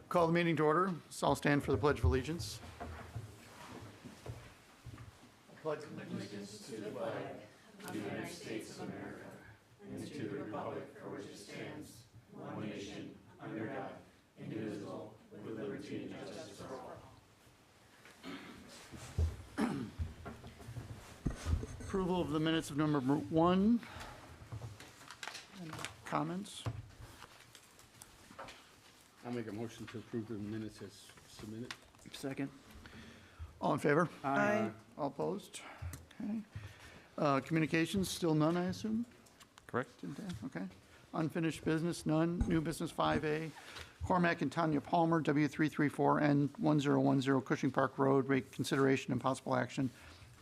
Call the meeting to order. Let's all stand for the Pledge of Allegiance. Pledge Approval of the minutes of number 1. Any comments? I'll make a motion to approve the minutes as submitted. Second. All in favor? Aye. All opposed? Okay. Communications, still none, I assume? Correct. Okay. Unfinished business, none. New business 5A, Cormac and Tanya Palmer, W334N 1010 Cushing Park Road, rate consideration and possible action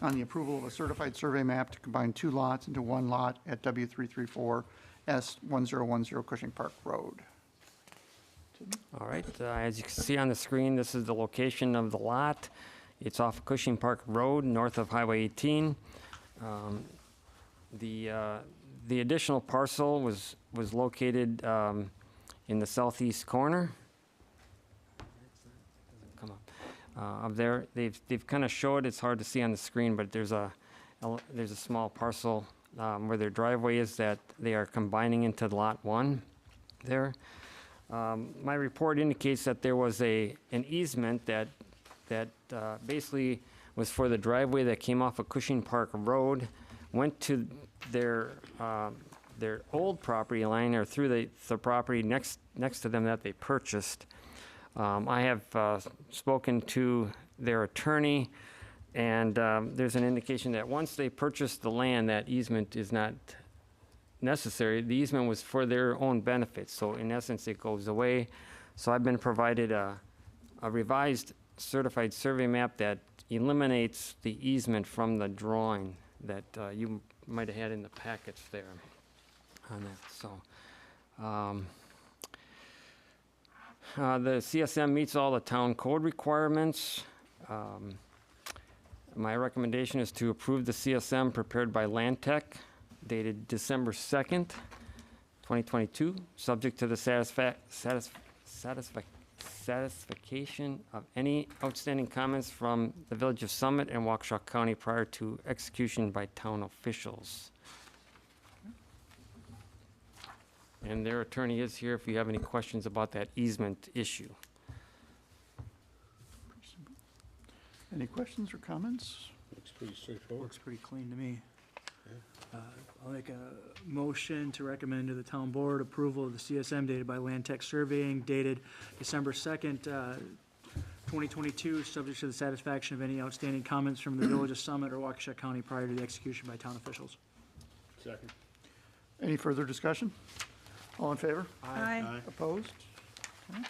on the approval of a certified survey map to combine 2 lots into 1 lot at W334S 1010 Cushing Park Road. All right, as you can see on the screen, this is the location of the lot. It's off Cushing Park Road, north of Highway 18. The additional parcel was located in the southeast corner. Come up. Up there, they've kind of showed, it's hard to see on the screen, but there's a small parcel where their driveway is that they are combining into Lot 1 there. My report indicates that there was an easement that basically was for the driveway that came off of Cushing Park Road, went to their old property line or through the property next to them that they purchased. I have spoken to their attorney, and there's an indication that once they purchased the land, that easement is not necessary. The easement was for their own benefit, so in essence it goes away. So I've been provided a revised certified survey map that eliminates the easement from the drawing that you might have had in the packets there on that. So the CSM meets all the town code requirements. My recommendation is to approve the CSM prepared by Land Tech, dated December 2nd, 2022, subject to the satisfaction of any outstanding comments from the Village of Summit and Waukesha County prior to execution by town officials. And their attorney is here if you have any questions about that easement issue. Any questions or comments? Looks pretty straightforward. Looks pretty clean to me. I'll make a motion to recommend to the town board approval of the CSM dated by Land Tech Surveying dated December 2nd, 2022, subject to the satisfaction of any outstanding comments from the Village of Summit or Waukesha County prior to the execution by town officials. Second. Any further discussion? All in favor? Aye. Opposed? Okay.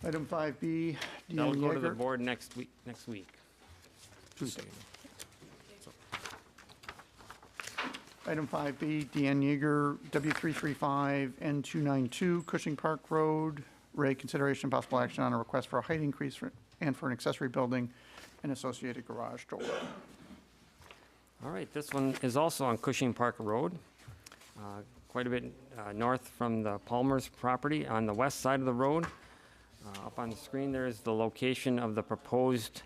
Item 5B, That'll Deanne go to the Yeager. board next week. Tuesday. Item 5B, Deanne Yeager, W335 N292 Cushing Park Road, rate consideration possible action on a request for a height increase and for an accessory building and associated garage door. All right, this one is also on Cushing Park Road, quite a bit north from the Palmer's property on the west side of the road. Up on the screen there is the location of the proposed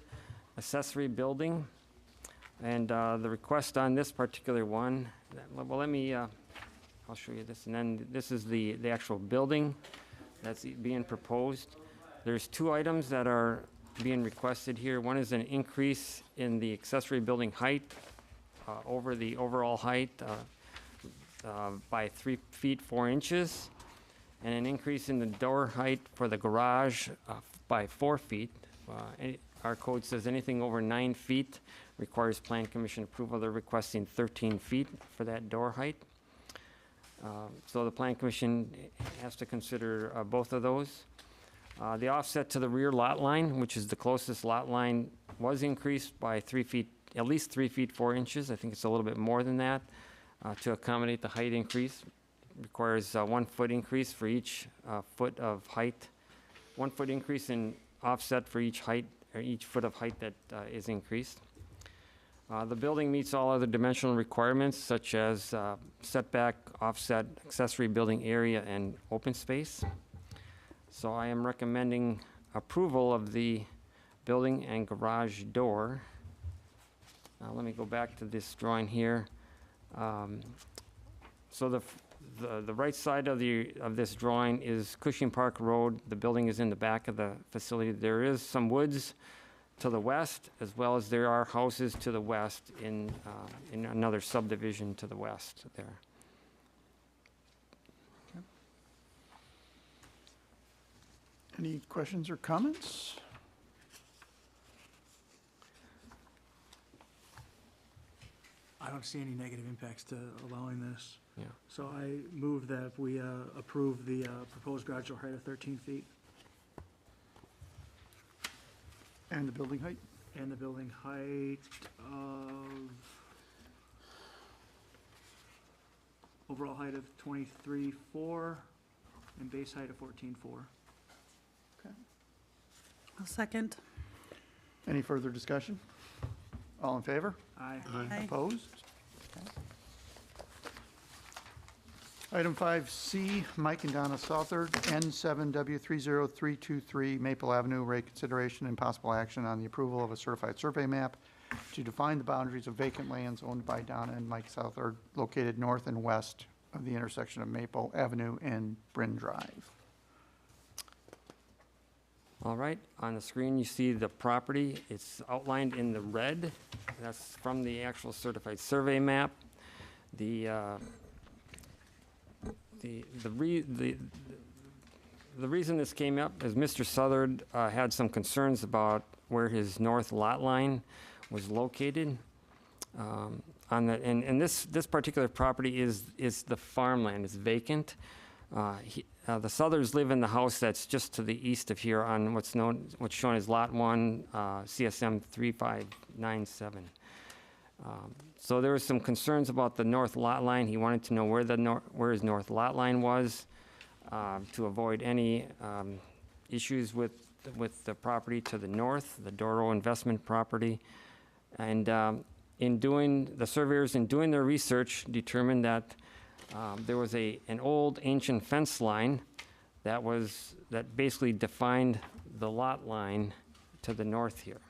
accessory building. And the request on this particular one, well, let me, I'll show you this. And then this is the actual building that's being proposed. There's 2 items that are being requested here. One is an increase in the accessory building height over the overall height by 3 feet 4 inches, and an increase in the door height for the garage by 4 feet. Our code says anything over 9 feet requires Plan Commission approval. They're requesting 13 feet for that door height. So the Plan Commission has to consider both of those. The offset to the rear lot line, which is the closest lot line, was increased by 3 feet, at least 3 feet 4 inches. I think it's a little bit more than that to accommodate the height increase. It requires 1 foot increase for each foot of height, 1 foot increase in offset for each height, or each foot of height that is increased. The building meets all other dimensional requirements such as setback, offset, accessory building area, and open space. So I am recommending approval of the building and garage door. Let me go back to this drawing here. So the right side of this drawing is Cushing Park Road. The building is in the back of the facility. There is some woods to the west, as well as there are houses to the west in another subdivision to the west there. Any questions or comments? I don't see any negative impacts to allowing this. Yeah. So I move that we approve the proposed garage door height of 13 feet And the building height? and the building height of, overall height of 23.4 and base height of 14.4. I'll second. Any further discussion? All in favor? Aye. Aye. Opposed? Okay. Item 5C, Mike and Donna Southard, N7W30323 Maple Avenue, rate consideration and possible action on the approval of a certified survey map to define the boundaries of vacant lands owned by Donna and Mike Southard located north and west of the intersection of Maple Avenue and Bryn Drive. All right, on the screen, you see the property. It's outlined in the red. That's from the actual certified survey map. The reason this came up is Mr. Southard had some concerns about where his north lot line was located. And this particular property is the farmland. It's vacant. The Southards live in the house that's just to the east of here on what's shown as Lot 1, CSM 3597. So there were some concerns about the north lot line. He wanted to know where his north lot line was to avoid any issues with the property to the north, the Doro investment property. And the surveyors, in doing their research, determined that there was an old ancient fence line that basically defined the lot line to the north here.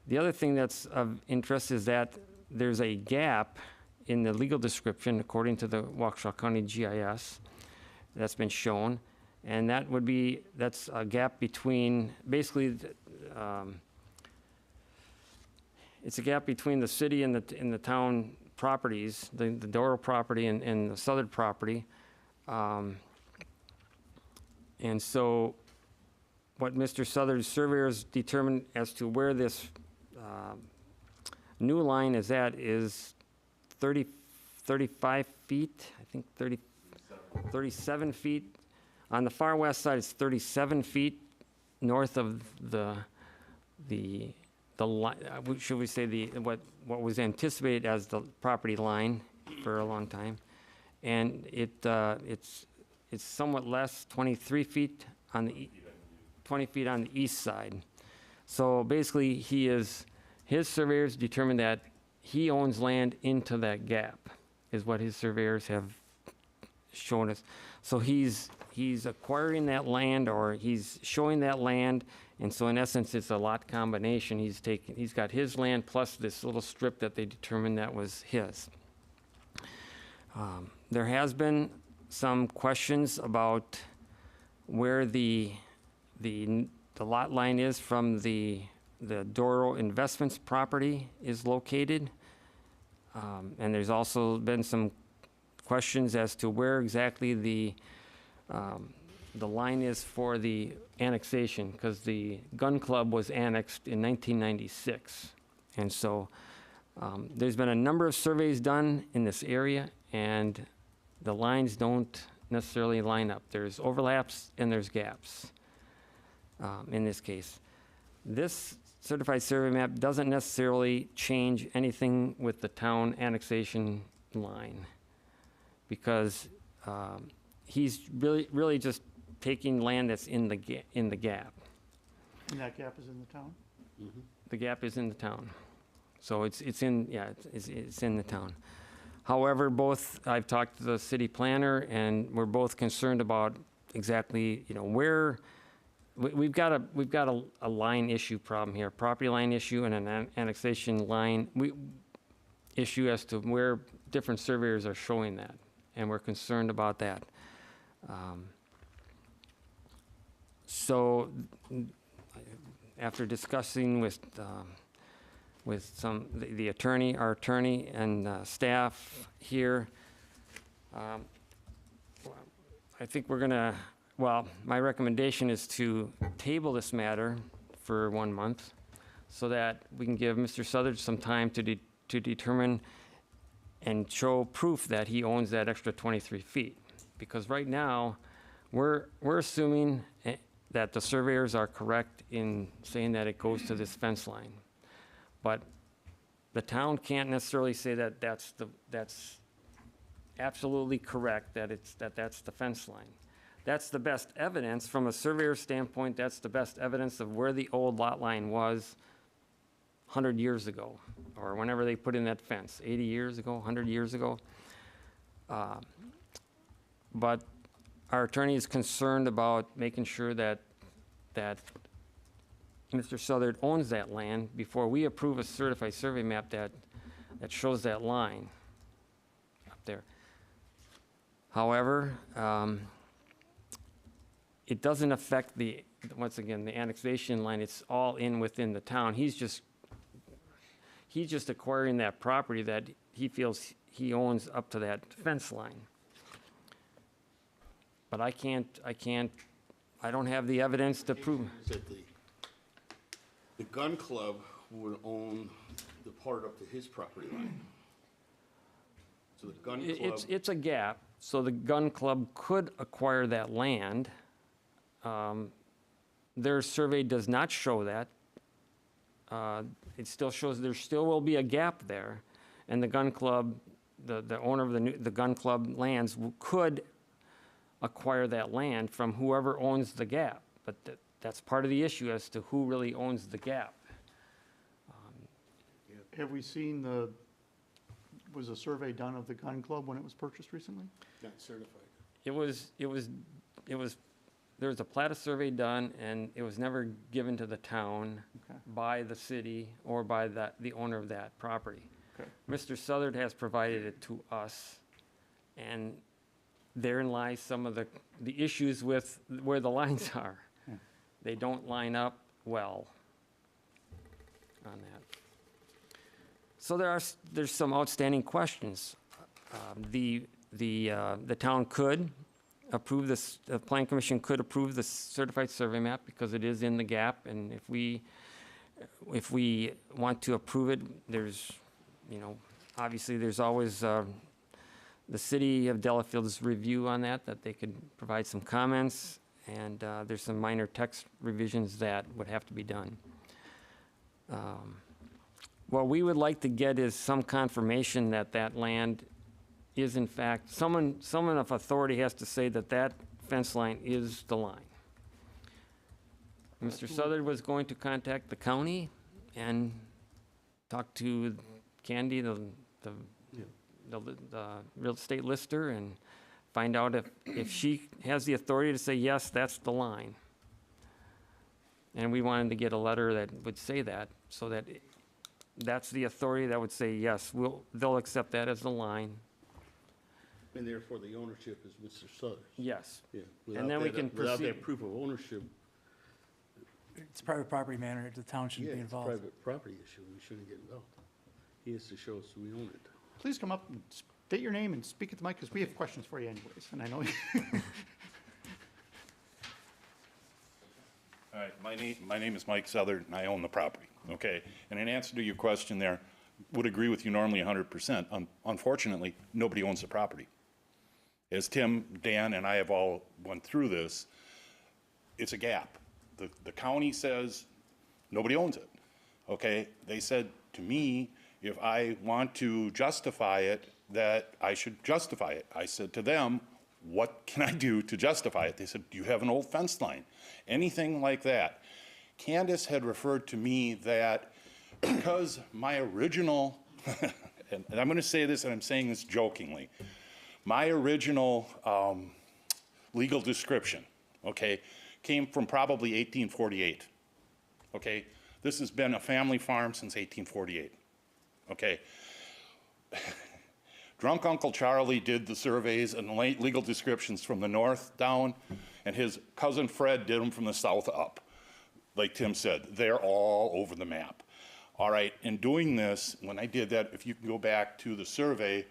The other thing that's of interest is that there's a gap in the legal description, according to the Waukesha County GIS, that's been shown, and that's a gap between, basically, it's a gap between the city and the town properties, the Doro property and the Southern property. And so what Mr. Southern's surveyors determined as to where this new line is at is 35 feet, I think 37 feet. On the far west side, it's 37 feet north of the line, should we say what was anticipated as the property line for a long time. And it's somewhat less, 23 feet on the, 20 feet on the east side. So basically, his surveyors determined that he owns land into that gap, is what his surveyors have shown us. So he's acquiring that land, or he's showing that land, and so in essence, it's a lot combination. He's got his land plus this little strip that they determined that was his. There has been some questions about where the lot line is from the Doro Investments property is located. And there's also been some questions as to where exactly the line is for the annexation, because the gun club was annexed in 1996. And so there's been a number of surveys done in this area, and the lines don't necessarily line up. There's overlaps and there's gaps in this case. This certified survey map doesn't necessarily change anything with the town annexation line, because he's really just taking land that's in the gap. And that gap is in the town? The gap is in the town. So it's in the town. However, I've talked to the city planner, and we're both concerned about exactly, where, we've got a line issue problem here, property line issue and an annexation line issue as to where different surveyors are showing that, and we're concerned about that. So, after discussing with the attorney, our attorney, and staff here, I think we're gonna, my recommendation is to table this matter for 1 month so that we can give Mr. Southard some time to determine and show proof that he owns that extra 23 feet. Because right now, we're assuming that the surveyors are correct in saying that it goes to this fence line. But the town can't necessarily say that that's absolutely correct, that's the fence line. That's the best evidence, from a surveyor standpoint, that's the best evidence of where the old lot line was 100 years ago, or whenever they put in that fence, 80 years ago, 100 years ago. But our attorney is concerned about making sure that Mr. Southard owns that land before we approve a certified survey map that shows that line up there. However, it doesn't affect once again, the annexation line. It's all within the town. He's just acquiring that property that he feels he owns up to that fence line. But I don't have the evidence to prove. Is that the gun club would own the part up to his property line. So the gun club. It's a gap, so the gun club could acquire that land. Their survey does not show that. It still shows there still will be a gap there, and the gun club, the owner of the gun club lands could acquire that land from whoever owns the gap. But that's part of the issue as to who really owns the gap. Have we seen was a survey done of the gun club when it was purchased recently? Not certified. There was a plat survey done, and it was never given to the town Okay. by the city or by the owner of that property. Okay. Mr. Southard has provided it to us, and therein lies some of the issues with where the lines are. Yeah. They don't line up well on that. So there's some outstanding questions. The town could approve this, the Plan Commission could approve the certified survey map because it is in the gap, and if we want to approve it, there's, obviously there's always the city of Delafield's review on that they could provide some comments, and there's some minor text revisions that would have to be done. What we would like to get is some confirmation that land is in fact, someone of authority has to say that fence line is the line. Mr. Southard was going to contact the county and talk to Candy, the real estate lister, and find out if she has the authority to say, yes, that's the line. And we wanted to get a letter that would say that, so that that's the authority that would say, yes, they'll accept that as the line. And therefore, the ownership is Mr. Southers. Yes. Yeah. And then we can Without proceed. that proof of ownership, It's a private property matter, the town yeah, shouldn't be it's a involved. private property issue. We shouldn't get involved. He has to show us we own it. Please come up and state your name and speak at the mic, because we have questions for you anyways, and I know. All right, my name is Mike Southard, and I own the property, okay? And in answer to your question there, would agree with you normally 100%. Unfortunately, nobody owns the property. As Tim, Dan, and I have all went through this, it's a gap. The county says nobody owns it, okay? They said to me, if I want to justify it, that I should justify it. I said to them, what can I do to justify it? They said, do you have an old fence line? Anything like that. Candace had referred to me that because my original, and I'm going to say this, and I'm saying this jokingly, my original legal description, okay, came from probably 1848, okay? This has been a family farm since 1848, okay? Drunk Uncle Charlie did the surveys and the legal descriptions from the north down, and his cousin Fred did them from the south up. Like Tim said, they're all over the map. All right, in doing this, when I did that, if you can go back to the survey,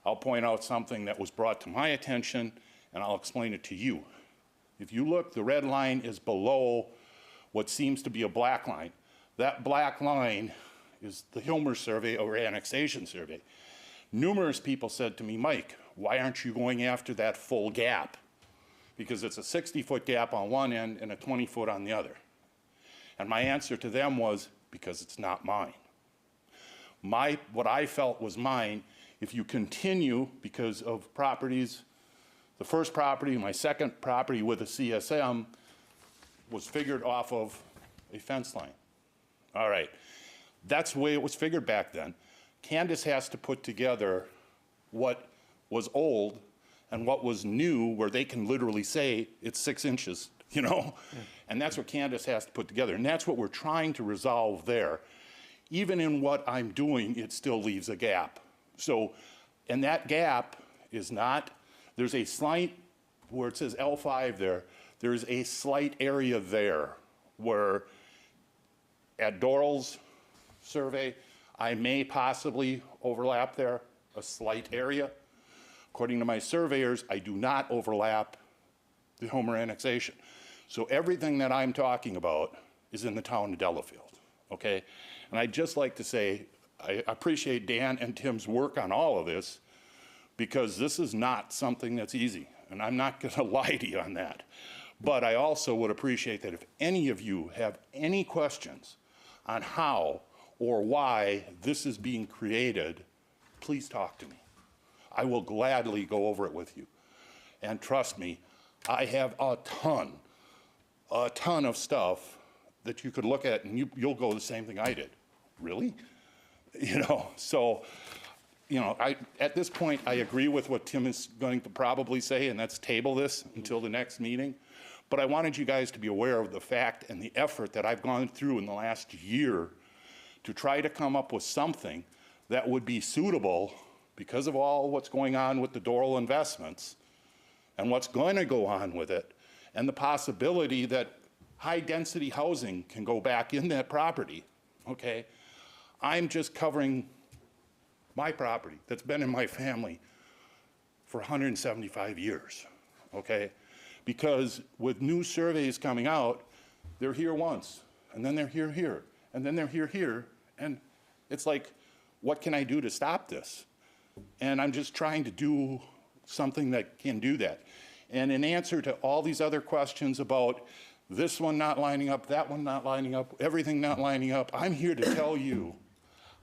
I'll point out something that was brought to my attention, and I'll explain it to you. If you look, the red line is below what seems to be a black line. That black line is the Hilmer survey or annexation survey. Numerous people said to me, Mike, why aren't you going after that full gap? Because it's a 60-foot gap on one end and a 20-foot on the other. And my answer to them was, because it's not mine. What I felt was mine, if you continue, because of properties, the first property, my second property with a CSM was figured off of a fence line. All right, that's the way it was figured back then. Candace has to put together what was old and what was new, where they can literally say it's 6 inches, you know? Yeah. And that's what Candace has to put together. And that's what we're trying to resolve there. Even in what I'm doing, it still leaves a gap. So, and that gap is not, there's a slight, where it says L5 there, there's a slight area there where at Doral's survey, I may possibly overlap there, a slight area. According to my surveyors, I do not overlap the Homer annexation. So everything that I'm talking about is in the town of Delafield, okay? And I'd just like to say, I appreciate Dan and Tim's work on all of this, because this is not something that's easy, and I'm not gonna lie to you on that. But I also would appreciate that if any of you have any questions on how or why this is being created, please talk to me. I will gladly go over it with you. And trust me, I have a ton of stuff that you could look at and you'll go the same thing I did. Really? You know, so, you know, at this point, I agree with what Tim is going to probably say, and that's table this until the next meeting. But I wanted you guys to be aware of the fact and the effort that I've gone through in the last year to try to come up with something that would be suitable because of all what's going on with the Doral investments and what's going to go on with it, and the possibility that high-density housing can go back in that property, okay? I'm just covering my property that's been in my family for 175 years, okay? Because with new surveys coming out, they're here once, and then they're here, and then they're here, and it's like, what can I do to stop this? And I'm just trying to do something that can do that. And in answer to all these other questions about this one not lining up, that one not lining up, everything not lining up, I'm here to tell you,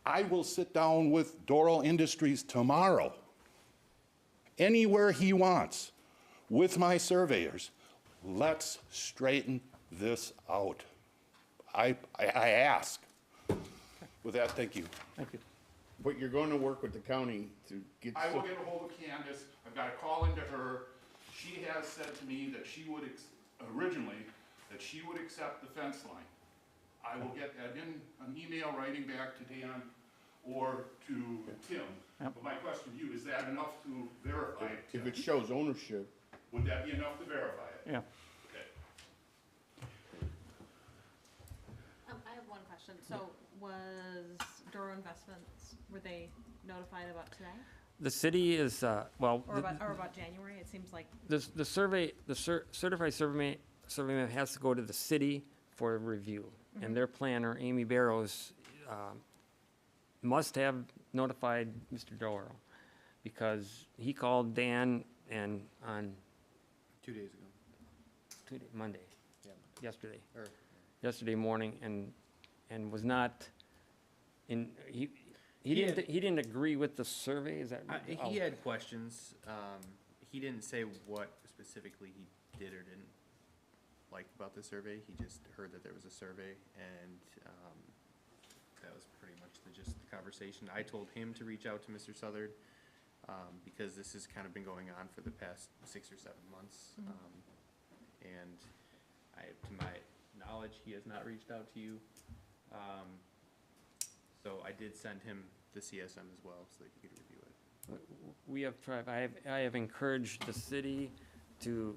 I will sit down with Doral Industries tomorrow, anywhere he wants, with my surveyors. Let's straighten this out. I ask. With that, thank you. Thank you. But you're going to work with the county to get. I will get a hold of Candace. I've got to call into her. She has said to me that she would, originally, that she would accept the fence line. I will get that in an email writing back to Dan or to Tim. Yep. But my question to you, is that enough to verify it? If it shows ownership, Would that be enough to verify it? Yeah. Okay. I have one question. So was Doro Investments, were they notified about today? The city is, well, Or about January? It seems like, the survey, certified survey map has to go to the city for review. And their planner, Amy Barrows, must have notified Mr. Doral, because he called Dan and on 2 days ago. Monday, Yeah. yesterday. Or- Yesterday morning, and was not in, he He didn't agree with the survey, is that? He had questions. He didn't say what specifically he did or didn't like about the survey. He just heard that there was a survey, and that was pretty much the gist of the conversation. I told him to reach out to Mr. Southard because this has kind of been going on for the past 6 or 7 months. And to my knowledge, he has not reached out to you. So I did send him the CSM as well, so that you could review it. We have tried, I have encouraged the city to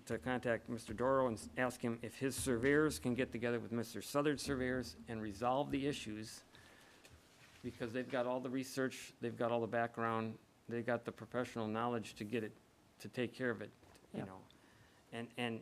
to contact Mr. Doro and ask him if his surveyors can get together with Mr. Southard surveyors and resolve the issues, because they've got all the research, they've got all the background, they've got the professional knowledge to get it, to take care of it, you Yeah. know? And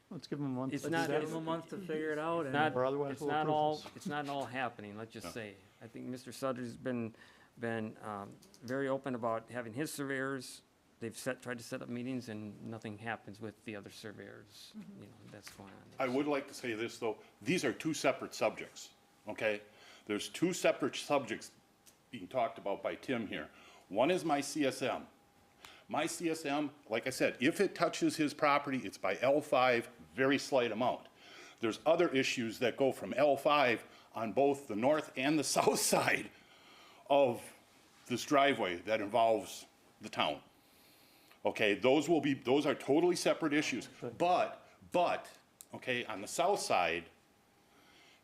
Let's give them a month. It's to not- do Give that. them a month to figure it out, and not, Or otherwise it's we'll not approve all, this. it's not all happening, let's just Yeah. say. I think Mr. Sutter's been very open about having his surveyors. They've tried to set up meetings and nothing happens with the other surveyors, you know, that's going on. I would like to say this, though, these are two separate subjects, okay? There's two separate subjects being talked about by Tim here. One is my CSM. My CSM, like I said, if it touches his property, it's by L5, very slight amount. There's other issues that go from L5 on both the north and the south side of this driveway that involves the town. Okay, those are totally separate issues. But, okay, on the south side,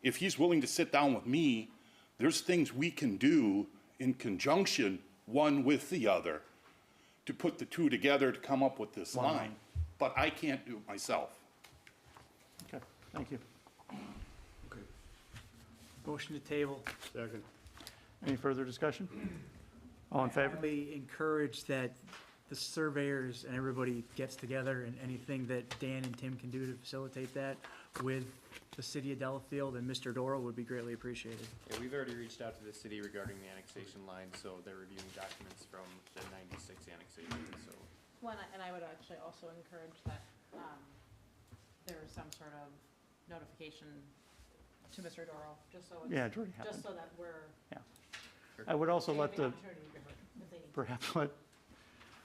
if he's willing to sit down with me, there's things we can do in conjunction, one with the other, to put the two together to come up with this line. But I can't do it myself. Okay, thank you. motion to table. Second. Any further discussion? All in favor? We encourage that the surveyors and everybody gets together, and anything that Dan and Tim can do to facilitate that with the city of Delafield and Mr. Doro would be greatly appreciated. Yeah, we've already reached out to the city regarding the annexation line, so they're reviewing documents from the 96 annexation, so. Well, and I would actually also encourage that, there's some sort of notification to Mr. Doro, just so it's. Yeah, it already Just happened. so that we're. I would also they let have the, opportunity to- if they need. perhaps let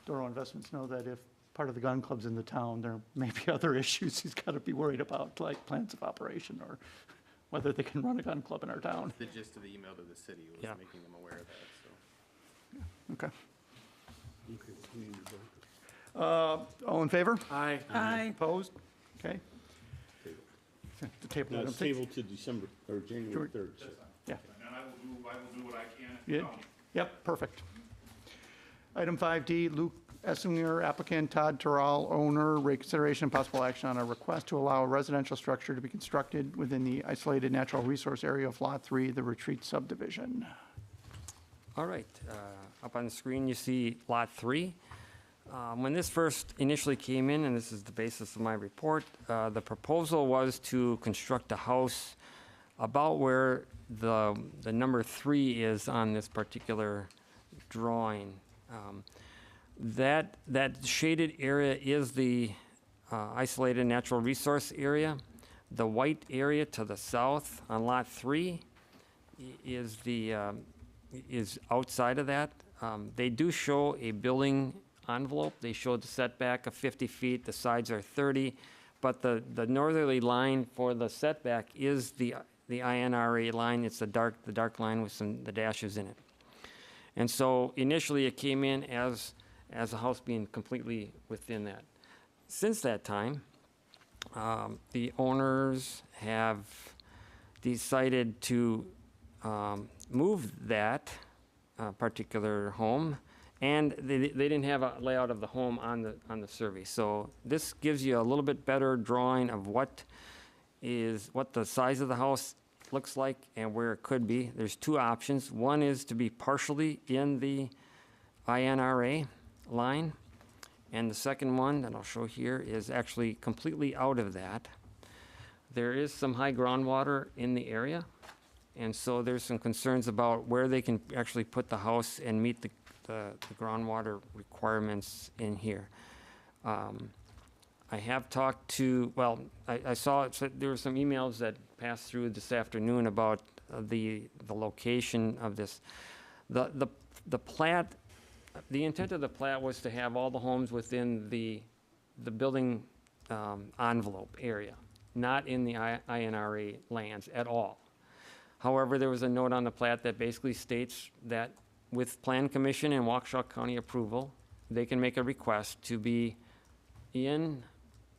Doro Investments know that if part of the gun club's in the town, there may be other issues he's got to be worried about, like plans of operation or whether they can run a gun club in our town. The gist of the email to the city was Yeah. making them aware of that, so. Okay. Okay, we need to vote. All in favor? Aye. Opposed? Okay. The table, I Now, don't it's think. tabled to December, or January 3rd. so. Yeah. And I will do what I can. Yeah. Yep, perfect. Item 5D, Luke Essinger, applicant, Todd Terrell, owner, reconsideration and possible action on a request to allow a residential structure to be constructed within the isolated natural resource area of Lot 3, the Retreat subdivision. All right, up on the screen, you see Lot 3. When this first initially came in, and this is the basis of my report, the proposal was to construct a house about where the number 3 is on this particular drawing. That shaded area is the isolated natural resource area. The white area to the south on Lot 3 is is outside of that. They do show a building envelope. They show the setback of 50 feet, the sides are 30, but the northerly line for the setback is the INRA line. It's the dark line with the dashes in it. And so initially it came in as a house being completely within that. Since that time, the owners have decided to move that particular home, and they didn't have a layout of the home on the survey. So this gives you a little bit better drawing of what the size of the house looks like and where it could be. There's two options. One is to be partially in the INRA line, and the second one that I'll show here is actually completely out of that. There is some high groundwater in the area, and so there's some concerns about where they can actually put the house and meet the groundwater requirements in here. I have talked to, well, I saw, there were some emails that passed through this afternoon about the location of this. The plat, the intent of the plat was to have all the homes within the building envelope area, not in the INRA lands at all. However, there was a note on the plat that basically states that with Plan Commission and Waukesha County approval, they can make a request to be in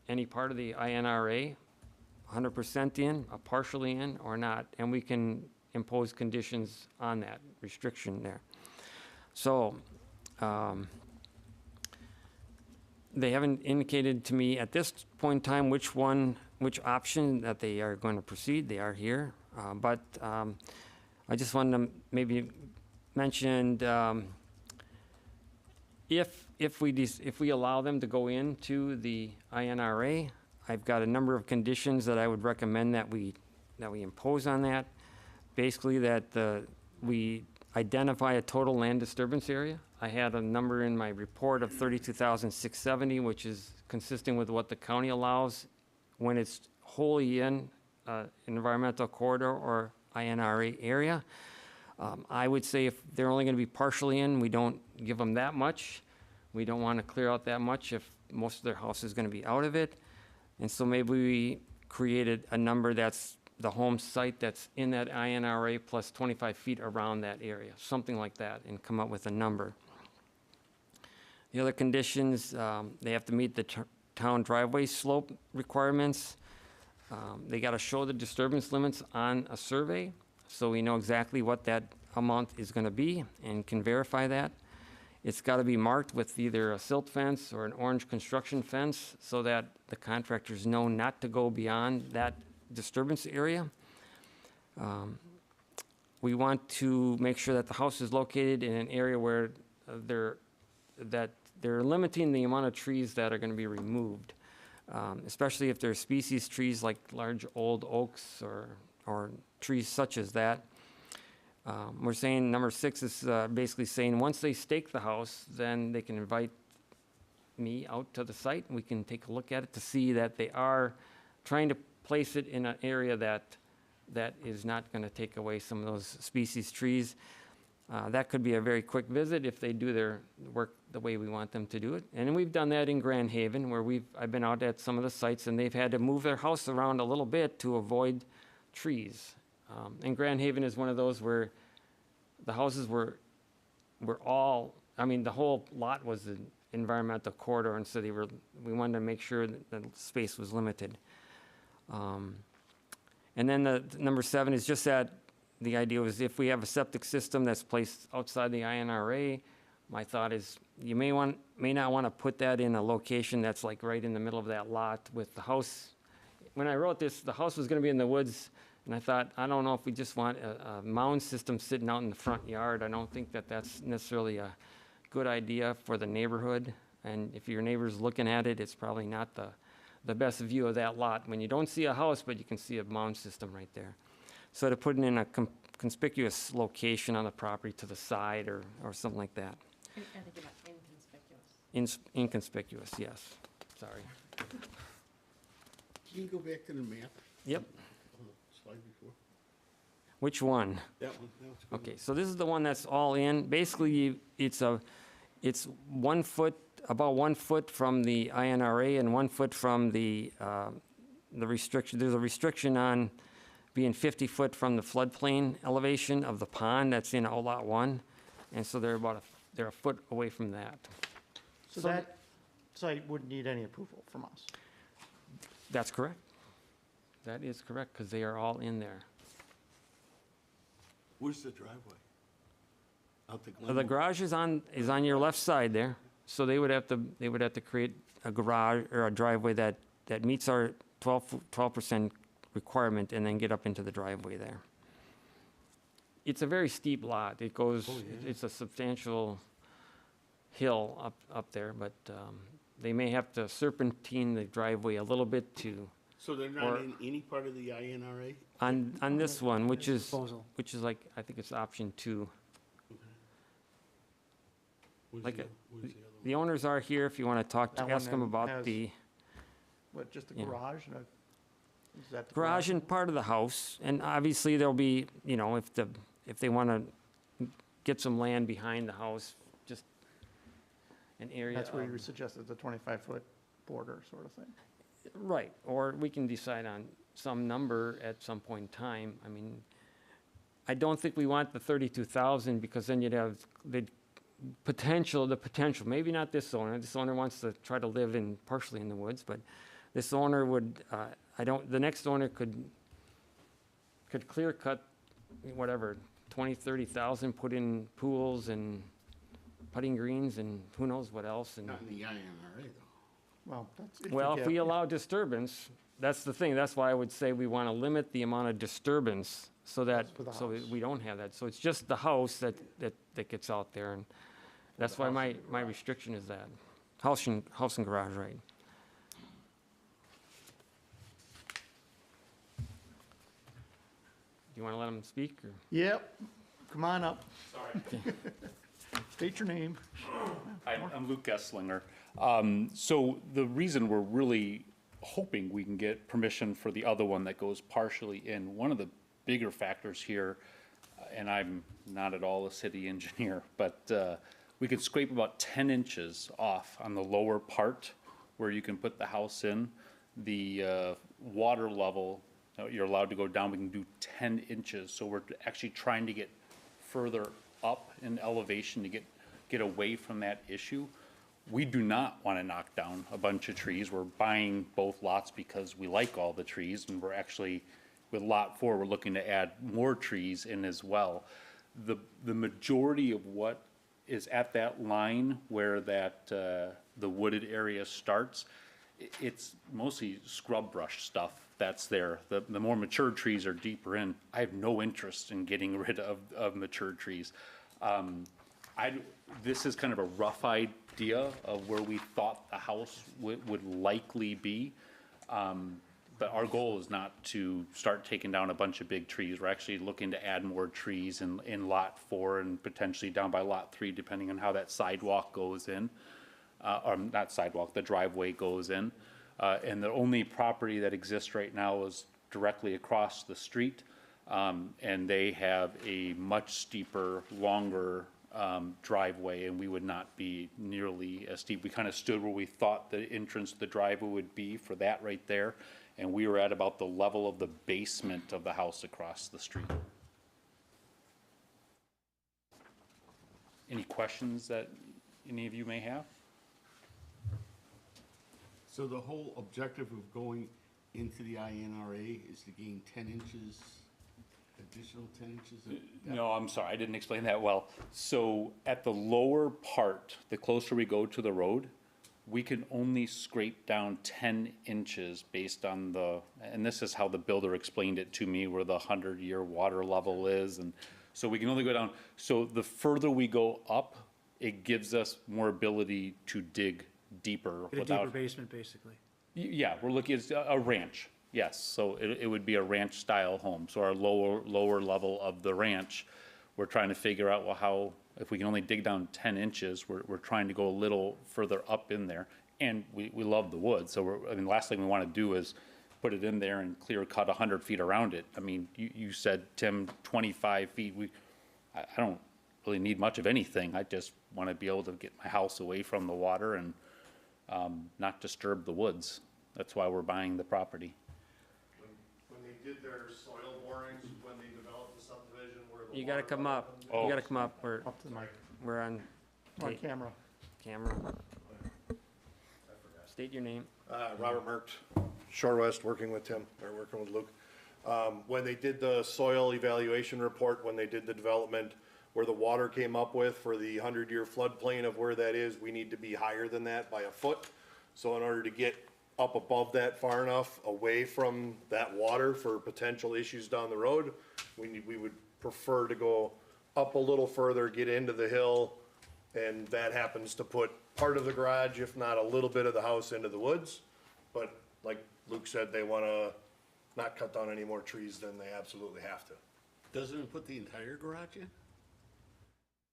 any part of the INRA, 100% in, partially in, or not, and we can impose conditions on that restriction there. So, they haven't indicated to me at this point in time which option that they are going to proceed. They are here, but I just wanted to maybe mention, if we allow them to go into the INRA, I've got a number of conditions that I would recommend that we impose on that. Basically, that we identify a total land disturbance area. I had a number in my report of 32,670, which is consistent with what the county allows when it's wholly in an environmental corridor or INRA area. I would say if they're only going to be partially in, we don't give them that much. We don't want to clear out that much if most of their house is going to be out of it. And so maybe we created a number that's the home site that's in that INRA plus 25 feet around that area, something like that, and come up with a number. The other conditions, they have to meet the town driveway slope requirements. They got to show the disturbance limits on a survey, so we know exactly what that amount is going to be and can verify that. It's got to be marked with either a silt fence or an orange construction fence so that the contractors know not to go beyond that disturbance area. We want to make sure that the house is located in an area where they're limiting the amount of trees that are going to be removed, especially if they're species trees like large old oaks or trees such as that. We're saying number 6 is basically saying once they stake the house, then they can invite me out to the site and we can take a look at it to see that they are trying to place it in an area that is not going to take away some of those species trees. That could be a very quick visit if they do their work the way we want them to do it. And we've done that in Grand Haven, where I've been out at some of the sites, and they've had to move their house around a little bit to avoid trees. And Grand Haven is one of those where the houses were all, the whole lot was an environmental corridor, and so we wanted to make sure that the space was limited. And then the number 7 is just that the idea was if we have a septic system that's placed outside the INRA, my thought is you may not want to put that in a location that's like right in the middle of that lot with the house. When I wrote this, the house was going to be in the woods, and I thought, I don't know if we just want a mound system sitting out in the front yard. I don't think that that's necessarily a good idea for the neighborhood. And if your neighbor's looking at it, it's probably not the best view of that lot when you don't see a house, but you can see a mound system right there. So to put it in a conspicuous location on the property to the side or something like that. I think you meant inconspicuous. Inconspicuous, yes. Sorry. Can you go back to the map? Yep. Slide before. Which one? That one. That was good. Okay, so this is the one that's all in. Basically, it's 1 foot, about 1 foot from the INRA and 1 foot from the restriction. There's a restriction on being 50 foot from the floodplain elevation of the pond that's in Outlot 1. And so they're a foot away from that. So that site wouldn't need any approval from us. That's correct. That is correct, because they are all in there. Where's the driveway? Out the The Glenmore? garage is on your left side there, so they would have to create a garage or a driveway that meets our 12% requirement and then get up into the driveway there. It's a very steep lot. It goes, it's a substantial hill up there, but they may have to serpentine the driveway a little bit to, So they're not in any part of the INRA? on this one, which is Proposal. like, I think it's option 2. Where's Like the a- where's the other one? The owners are here if you want to talk, That one ask them then about has- the What, just a Yeah. garage and is that the garage and part of the house. And obviously, there'll be, if they want to get some land behind the house, just an area. That's where you of- suggested the 25-foot border sort of thing. Right, or we can decide on some number at some point in time. I don't think we want the 32,000 because then you'd have the potential, maybe not this owner. This owner wants to try to live in, partially in the woods, but this owner would, the next owner could clear cut, whatever, 20, 30,000, put in pools and putting greens and who knows what else. And Not in the INRA, though. Well, that's. well, if get- we allow disturbance, that's the thing. That's why I would say we want to limit the amount of disturbance so that, For the so house. we don't have that. So it's just the house that gets out there, and that's why my restriction is that. House and garage, right. Do you want to let him speak, or? Yep, come on up. Sorry. State your name. Hi, I'm Luke Gesslinger. So the reason we're really hoping we can get permission for the other one that goes partially in, one of the bigger factors here, and I'm not at all a city engineer, but we could scrape about 10 inches off on the lower part where you can put the house in. The water level, you're allowed to go down, we can do 10 inches. So we're actually trying to get further up in elevation to get away from that issue. We do not want to knock down a bunch of trees. We're buying both lots because we like all the trees, and we're actually, with Lot 4, we're looking to add more trees in as well. The majority of what is at that line where that, the wooded area starts, it's mostly scrub brush stuff that's there. The more mature trees are deeper in. I have no interest in getting rid of mature trees. This is kind of a rough idea of where we thought the house would likely be. But our goal is not to start taking down a bunch of big trees. We're actually looking to add more trees in Lot 4 and potentially down by Lot 3, depending on how that sidewalk goes in. Or not sidewalk, the driveway goes in. And the only property that exists right now is directly across the street. And they have a much steeper, longer driveway, and we would not be nearly as steep. We kind of stood where we thought the entrance to the driveway would be for that right there, and we were at about the level of the basement of the house across the street. Any questions that any of you may have? So the whole objective of going into the INRA is to gain 10 inches, additional 10 inches of depth? No, I'm sorry, I didn't explain that well. So at the lower part, the closer we go to the road, we can only scrape down 10 inches based on and this is how the builder explained it to me, where the 100-year water level is. And so we can only go down. So the further we go up, it gives us more ability to dig deeper Get a without. deeper basement, basically. Yeah, we're looking at a ranch, yes. So it would be a ranch-style home. So our lower level of the ranch, we're trying to figure out, well, how, if we can only dig down 10 inches, we're trying to go a little further up in there. And we love the wood, so the last thing we want to do is put it in there and clear cut 100 feet around it. I mean, you said, Tim, 25 feet. I don't really need much of anything. I just want to be able to get my house away from the water and not disturb the woods. That's why we're buying the property. When they did their soil borings, when they developed the subdivision where the. You gotta water come level up. comes You gotta come up. Up to the mic, We're on on tape, camera. camera. State your name. Robert Merkt, Shore West, working with Tim, or working with Luke. When they did the soil evaluation report, when they did the development, where the water came up with for the 100-year floodplain of where that is, we need to be higher than that by a foot. So in order to get up above that far enough, away from that water for potential issues down the road, we would prefer to go up a little further, get into the hill, and that happens to put part of the garage, if not a little bit of the house, into the woods. But like Luke said, they wanna not cut down any more trees than they absolutely have to. Doesn't it put the entire garage in?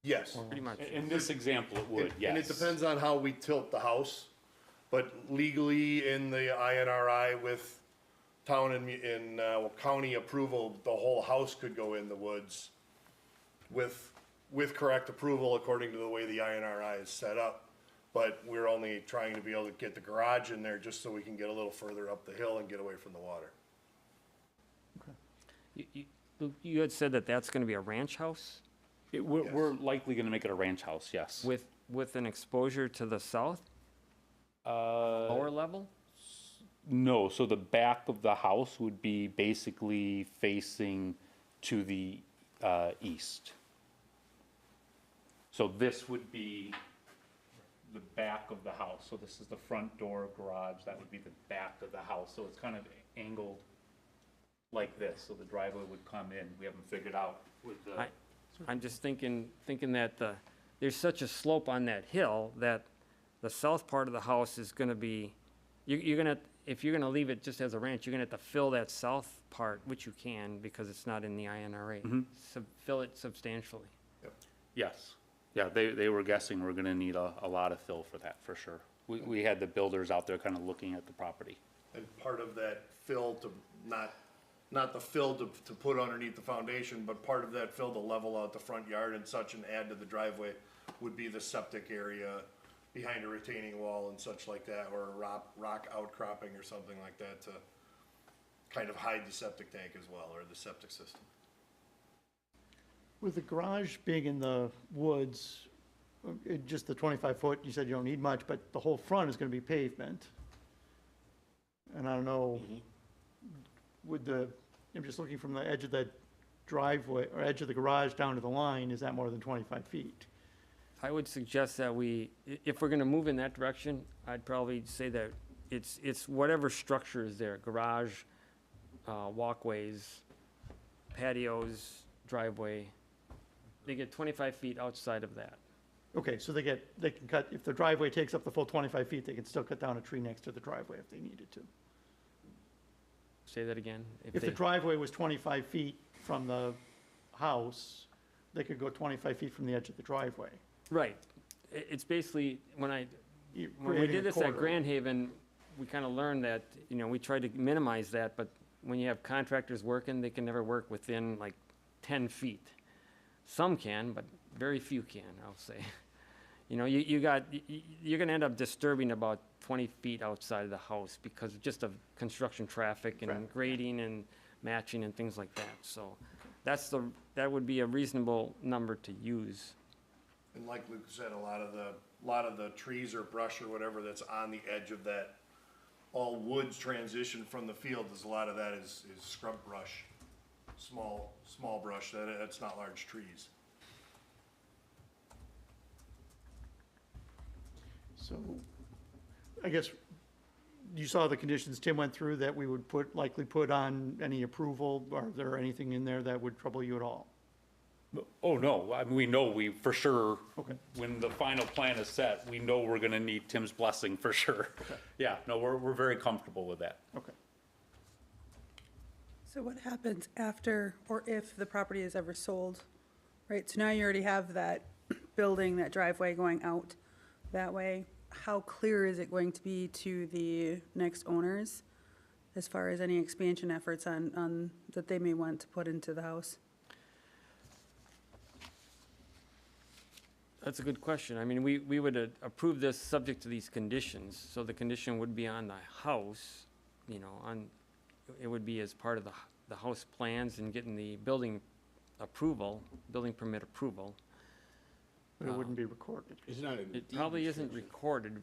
Yes. Pretty much. In this example, it would, yes. And it depends on how we tilt the house, but legally in the INRI with town and county approval, the whole house could go in the woods with correct approval according to the way the INRI is set up. But we're only trying to be able to get the garage in there just so we can get a little further up the hill and get away from the water. Luke, you had said that that's gonna be a ranch house We're likely gonna make it a ranch house, yes. with an exposure to the south, Uh, lower level? no, so the back of the house would be basically facing to the, east. So this would be the back of the house, so this is the front door garage, that would be the back of the house, so it's kind of angled like this, so the driveway would come in, we haven't figured out with the. I'm just thinking that there's such a slope on that hill that the south part of the house is gonna be, you're gonna, if you're gonna leave it just as a ranch, you're gonna have to fill that south part, which you can because it's not in the INRA. Fill it substantially. Yes, yeah, they were guessing we're gonna need a lot of fill for that, for sure. We had the builders out there kind of looking at the property. And part of that fill to, not the fill to put underneath the foundation, but part of that fill to level out the front yard and such and add to the driveway would be the septic area behind a retaining wall and such like that, or a rock outcropping or something like that to kind of hide the septic tank as well, or the septic system. With the garage being in the woods, just the 25-foot, you said you don't need much, but the whole front is going to be pavement. And I don't know, I'm just looking from the edge of the driveway, or edge of the garage down to the line, is that more than 25 feet? I would suggest that if we're gonna move in that direction, I'd probably say that it's whatever structure is there, garage, walkways, patios, driveway. They get 25 feet outside of that. Okay, so they can cut, if the driveway takes up the full 25 feet, they can still cut down a tree next to the driveway if they needed to. Say that again? If the driveway was 25 feet from the house, they could go 25 feet from the edge of the driveway. Right. It's basically, when we creating a did this at corridor. Grand Haven, we kind of learned that, we tried to minimize that, but when you have contractors working, they can never work within like 10 feet. Some can, but very few can, I'll say. You're gonna end up disturbing about 20 feet outside of the house because just of construction traffic and grading and matching and things like that. So that would be a reasonable number to use. And like Luke said, a lot of the trees or brush or whatever that's on the edge of that, all woods transition from the field, is a lot of that is scrub brush, small brush, that's not large trees. So, I guess, you saw the conditions Tim went through that we would likely put on any approval. Are there anything in there that would trouble you at all? Oh, no, I mean, we know for sure, Okay. when the final plan is set, we know we're gonna need Tim's blessing for sure. Yeah, no, we're very comfortable with that. Okay. So what happens after or if the property is ever sold, right? So now you already have that building, that driveway going out that way. How clear is it going to be to the next owners as far as any expansion efforts on that they may want to put into the house? That's a good question. I mean, we would approve this subject to these conditions. So the condition would be on the house, it would be as part of the house plans and getting the building permit approval. But it wouldn't be recorded. It's not a It deed probably isn't restriction. recorded.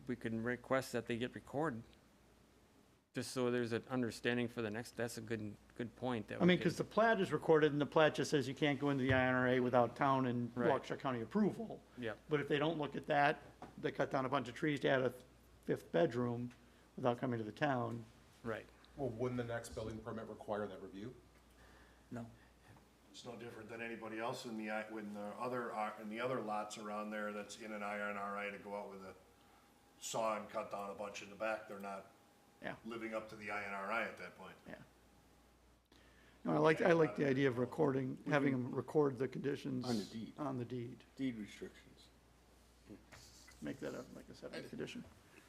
We can request that they get recorded. Just so there's an understanding for the next, that's a good point. I mean, because the plat is recorded, and the plat just says you can't go into the INRA without town and Right. Waukesha County approval. Yep. But if they don't look at that, they cut down a bunch of trees to add a fifth bedroom without coming to the town. Right. Well, wouldn't the next building permit require that review? No. It's no different than anybody else in the other lots around there that's in an INRI to go out with a saw and cut down a bunch in the back. They're not Yeah. living up to the INRI at that point. Yeah. No, I like the idea of recording, having them record the conditions. On the deed. On the deed. Deed restrictions. Make that like a separate condition.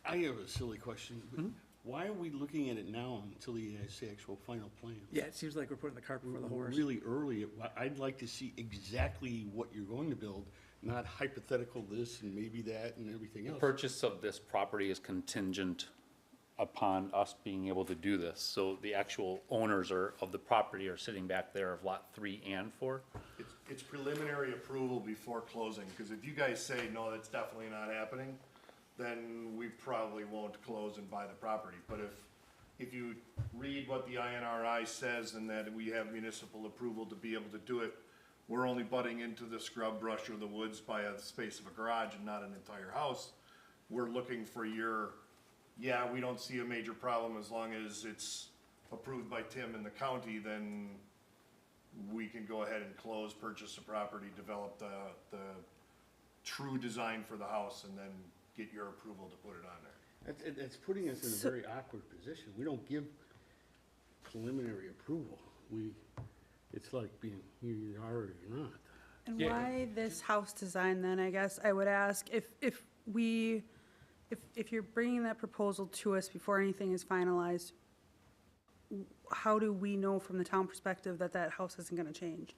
I have a silly question. Why are we looking at it now until the actual final plan? Yeah, it seems like we're putting the cart before the We're horse. really early. I'd like to see exactly what you're going to build, not hypothetical this and maybe that and everything else. Purchase of this property is contingent upon us being able to do this. So the actual owners of the property are sitting back there of lot 3 and 4. It's preliminary approval before closing, because if you guys say, no, that's definitely not happening, then we probably won't close and buy the property. But if you read what the INRI says and that we have municipal approval to be able to do it, we're only butting into the scrub brush or the woods by a space of a garage and not an entire house. We're looking for we don't see a major problem as long as it's approved by Tim and the county, then we can go ahead and close, purchase the property, develop the true design for the house, and then get your approval to put it on there. It's putting us in a very awkward position. We don't give preliminary approval. It's like being, you are or you're not. And Yeah. why this house design then, I guess I would ask, if you're bringing that proposal to us before anything is finalized, how do we know from the town perspective that that house isn't gonna change?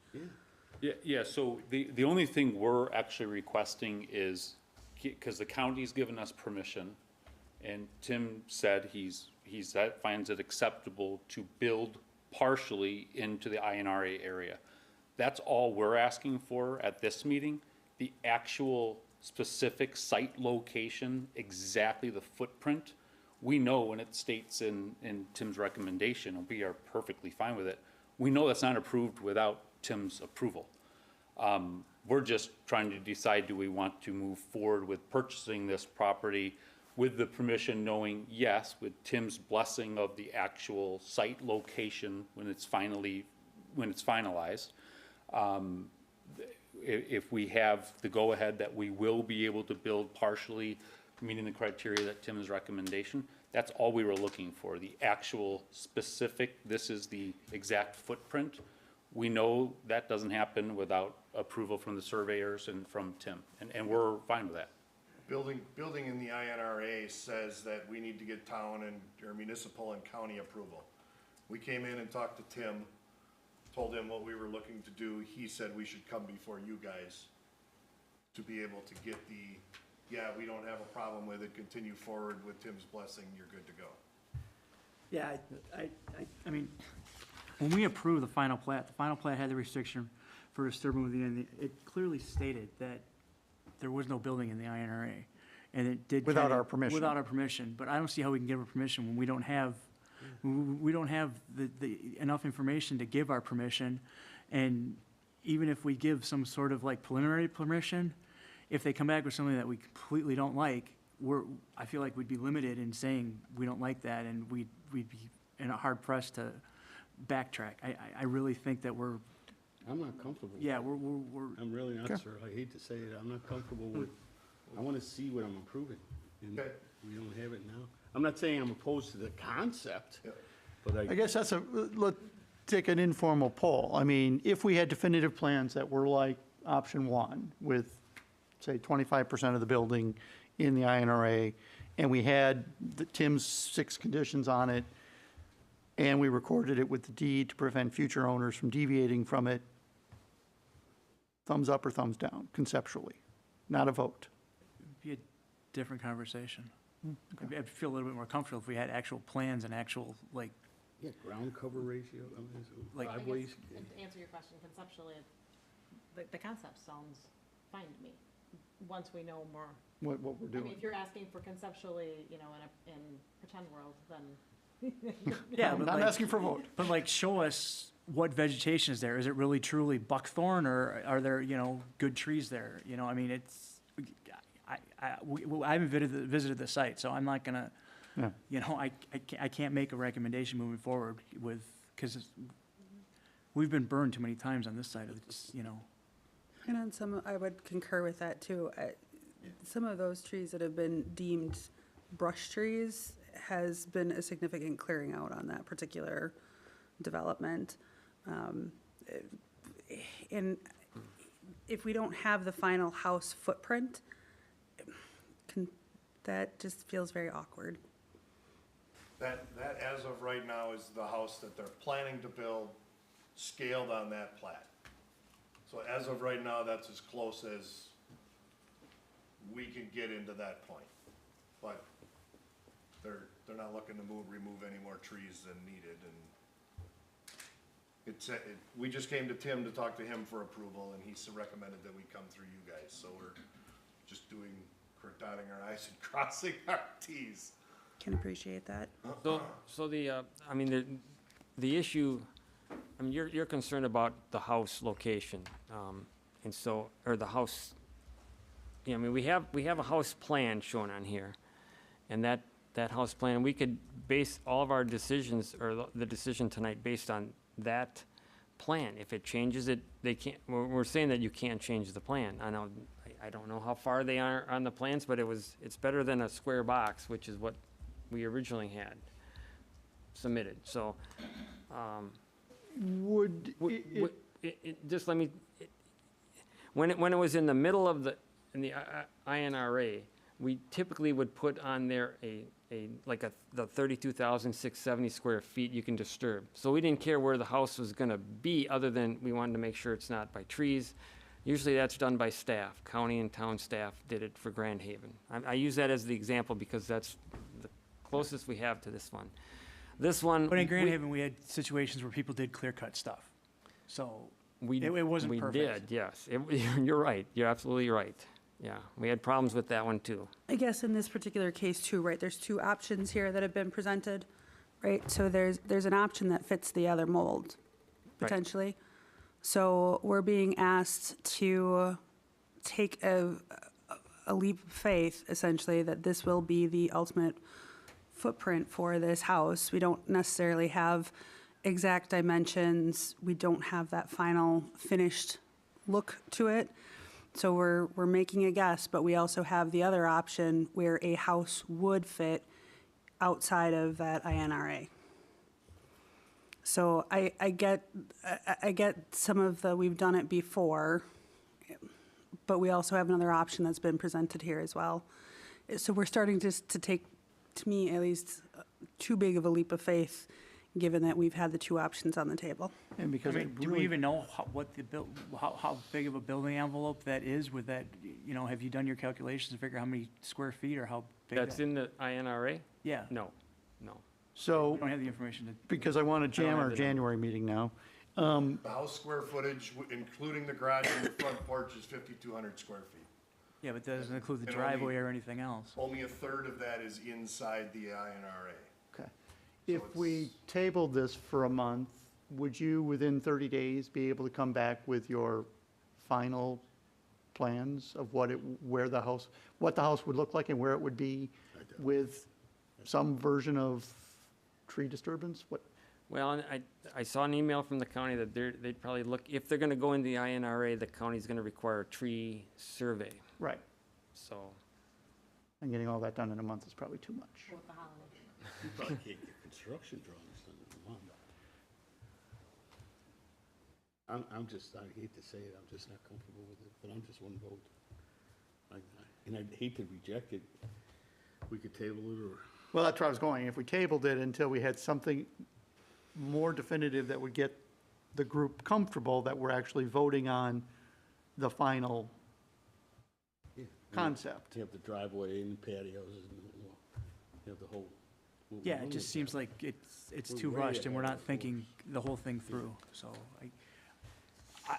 Yeah, so the only thing we're actually requesting is, because the county's given us permission, and Tim said that finds it acceptable to build partially into the INRA area. That's all we're asking for at this meeting. The actual specific site location, exactly the footprint, we know when it states in Tim's recommendation, and we are perfectly fine with it, we know that's not approved without Tim's approval. We're just trying to decide, do we want to move forward with purchasing this property with the permission, knowing, yes, with Tim's blessing of the actual site location when it's finalized. If we have the go-ahead that we will be able to build partially, meeting the criteria that Tim's recommendation, that's all we were looking for, the actual specific, this is the exact footprint. We know that doesn't happen without approval from the surveyors and from Tim, and we're fine with that. Building in the INRA says that we need to get town or municipal and county approval. We came in and talked to Tim, told him what we were looking to do. He said we should come before you guys to be able to get we don't have a problem with it, continue forward with Tim's blessing, you're good to go. Yeah, I mean, when we approved the final plat had the restriction for disturbing within, it clearly stated that there was no building in the INRA. And it did. Without our permission. Without our permission, but I don't see how we can give her permission when we don't have the enough information to give our permission. And even if we give some sort of like preliminary permission, if they come back with something that we completely don't like, I feel like we'd be limited in saying we don't like that, and we'd be in a hard press to backtrack. I really think that we're, I'm not comfortable. yeah, we're, I'm really not, Sure. sir. I hate to say it. I'm not comfortable with, I want to see what I'm approving. And Okay. we don't have it now. I'm not saying I'm opposed to the concept, Yeah. but I guess let's take an informal poll. I mean, if we had definitive plans that were like option one with, say, 25% of the building in the INRA, and we had Tim's 6 conditions on it, and we recorded it with the deed to prevent future owners from deviating from it, thumbs up or thumbs down, conceptually, not a vote. be a different conversation. I'd feel a little bit more comfortable if we had actual plans and actual, like, yeah, ground cover ratio, I mean, Like- I guess, driveways. to answer your question conceptually, the concept sounds fine to me, once we know more. What we're I mean, doing. if you're asking for conceptually, in pretend world, then yeah, but I'm like, asking for a vote. but like, show us what vegetation is there. Is it really truly buckthorn, or are there, good trees there? I mean, it's, I haven't visited the site, so I'm not gonna, Yeah. I can't make a recommendation moving forward because we've been burned too many times on this side of this, And on some, I would concur with that too. Some of those trees that have been deemed brush trees has been a significant clearing out on that particular development. And if we don't have the final house footprint, that just feels very awkward. That as of right now is the house that they're planning to build, scaled on that plat. So as of right now, that's as close as we can get into that point. But they're They're not looking to remove any more trees than needed, and we just came to Tim to talk to him for approval, and he recommended that we come through you guys, so we're just dotting our i's and crossing our t's. Can appreciate that. So I mean, the issue, I mean, you're concerned about the house location, and so, or the house, I mean, we have a house plan shown on here, and that house plan, we could base all of our decisions, or the decision tonight, based on that plan. If it changes it, they can't, we're saying that you can't change the plan. I don't know how far they are on the plans, but it's better than a square box, which is what we originally had submitted, so, just let me, when it was in the middle of the INRA, we typically would put on there the 32,670 square feet you can disturb. So we didn't care where the house was gonna be, other than we wanted to make sure it's not by trees. Usually that's done by staff. County and town staff did it for Grand Haven. I use that as the example because that's the closest we have to this one. This one. But in Grand Haven, we had situations where people did clear-cut stuff, so it wasn't perfect. We did, yes. You're right. You're absolutely right. Yeah, we had problems with that one, too. I guess in this particular case too, right, there's two options here that have been presented, right? So there's an option that fits the other mold, Right. potentially. So we're being asked to take a leap of faith, essentially, that this will be the ultimate footprint for this house. We don't necessarily have exact dimensions. We don't have that final finished look to it. So we're making a guess, but we also have the other option where a house would fit outside of that INRA. So I get some of we've done it before, but we also have another option that's been presented here as well. So we're starting to take, to me at least, too big of a leap of faith, given that we've had the two options on the table. And because I mean, do we even know how big of a building envelope that is with that, have you done your calculations to figure how many square feet or how big That's in the INRA? Yeah. No. So, We don't have the information to. because I want to jam our the- January meeting now. The house square footage, including the garage and the front porch, is 5,200 square feet. Yeah, but that doesn't include the And only- driveway or anything else. Only a third of that is inside the INRA. Okay. If we tabled this for a month, would you, within 30 days, be able to come back with your final plans of what the house would look like and where it would be with some version of tree disturbance? Well, I saw an email from the county that they'd probably look, if they're gonna go into the INRA, the county's gonna require a tree survey, Right. so. And getting all that done in a month is probably too much. With the holiday. You probably can't get construction drawings done in a month. I hate to say it, I'm just not comfortable with it, but I'm just one vote. And I'd hate to reject it. We could table it or. Well, that's where I was going. If we tabled it until we had something more definitive that would get the group comfortable that we're actually voting on the final concept. You have the driveway and patios and, you have the whole. Yeah, it just seems like it's too rushed and we're not thinking the whole thing through, so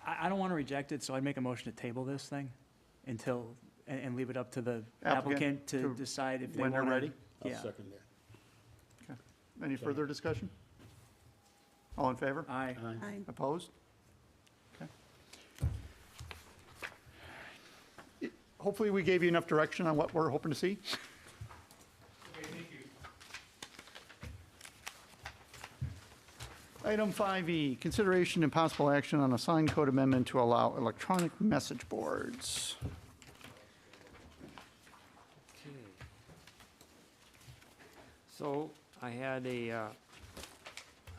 I don't want to reject it, so I'd make a motion to table this thing until, and leave it up to the applicant to decide if they want to. When they're ready? I'll Yeah. second that. Okay. Any further discussion? All in favor? Aye. Aye. Opposed? Okay. Hopefully, we gave you enough direction on what we're hoping to see. Item 5E, consideration and possible action on a sign code amendment to allow electronic message boards. So I had a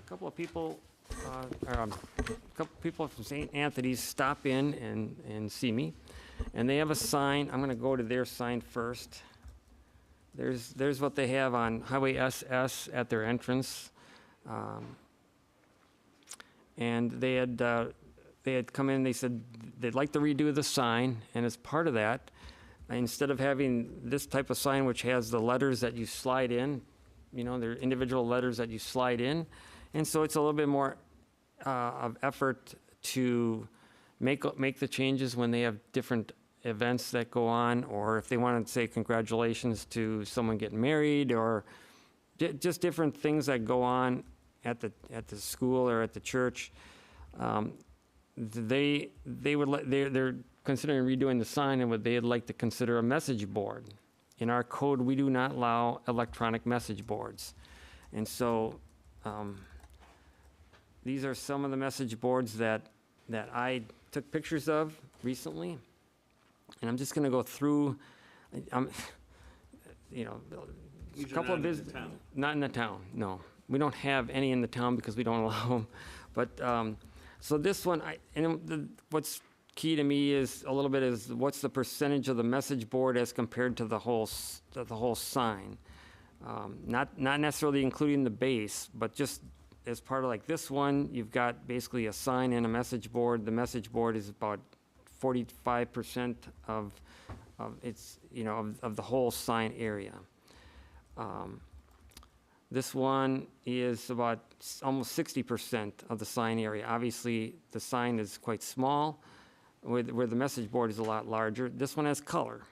couple of people, from St. Anthony's stop in and see me. And they have a sign, I'm gonna go to their sign first. There's what they have on Highway SS at their entrance. And they had come in, they said they'd like to redo the sign, and as part of that, instead of having this type of sign which has the letters that you slide in, you know, they're individual letters that you slide in. And so it's a little bit more of effort to make the changes when they have different events that go on, or if they want to say congratulations to someone getting married, or just different things that go on at the school or at the church. They're considering redoing the sign, and what they'd like to consider a message board. In our code, we do not allow electronic message boards. And so, these are some of the message boards that I took pictures of recently. And I'm just gonna go through, you know, a couple of business. Not in the town, no. We don't have any in the town because we don't allow them. But, so this one, what's key to me is a little bit is what's the percentage of the message board as compared to the whole sign. Not necessarily including the base, but just as part of like this one, you've got basically a sign and a message board. The message board is about 45% of its, you know, of the whole sign area. This one is about almost 60% of the sign area. Obviously, the sign is quite small, where the message board is a lot larger. This one has color.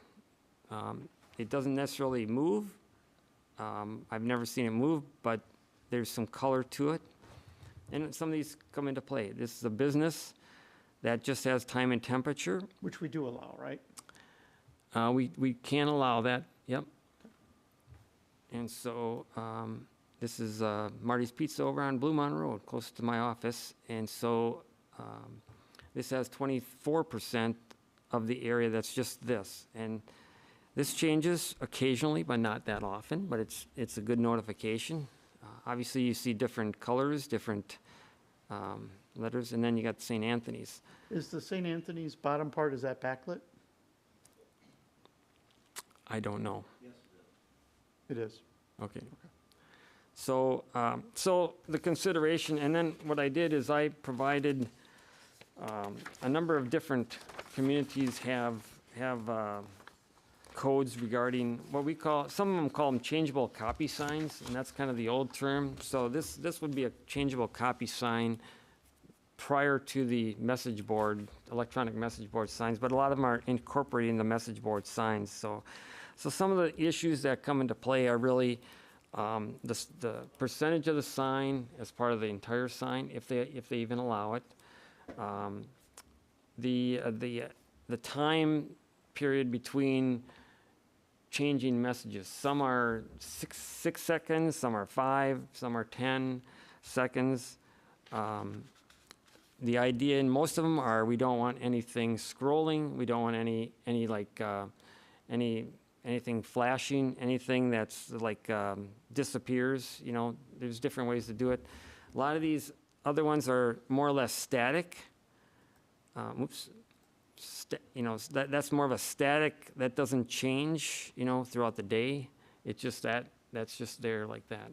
It doesn't necessarily move. I've never seen it move, but there's some color to it. And some of these come into play. This is a business that just has time and temperature. Which we do allow, right? We can allow that, yep. And so, this is Marty's Pizza over on Bluemont Road, close to my office. And so, this has 24% of the area that's just this. And this changes occasionally, but not that often, but it's a good notification. Obviously, you see different colors, different letters, and then you got St. Anthony's. Is the St. Anthony's bottom part, is that backlit? I don't know. It is. Okay. So, so the consideration, and then what I did is I provided a number of different communities have codes regarding what we call, some of them call them changeable copy signs, and that's kind of the old term. So this would be a changeable copy sign prior to the message board, electronic message board signs, but a lot of them are incorporating the message board signs. So some of the issues that come into play are really the percentage of the sign as part of the entire sign, if they even allow it. The time period between changing messages. Some are 6 seconds, some are 5, some are 10 seconds. The idea in most of them are we don't want anything scrolling, we don't want anything flashing, anything that's like disappears. You know, there's different ways to do it. A lot of these other ones are more or less static. You know, that's more of a static that doesn't change, you know, throughout the day. It's just that's just there like that.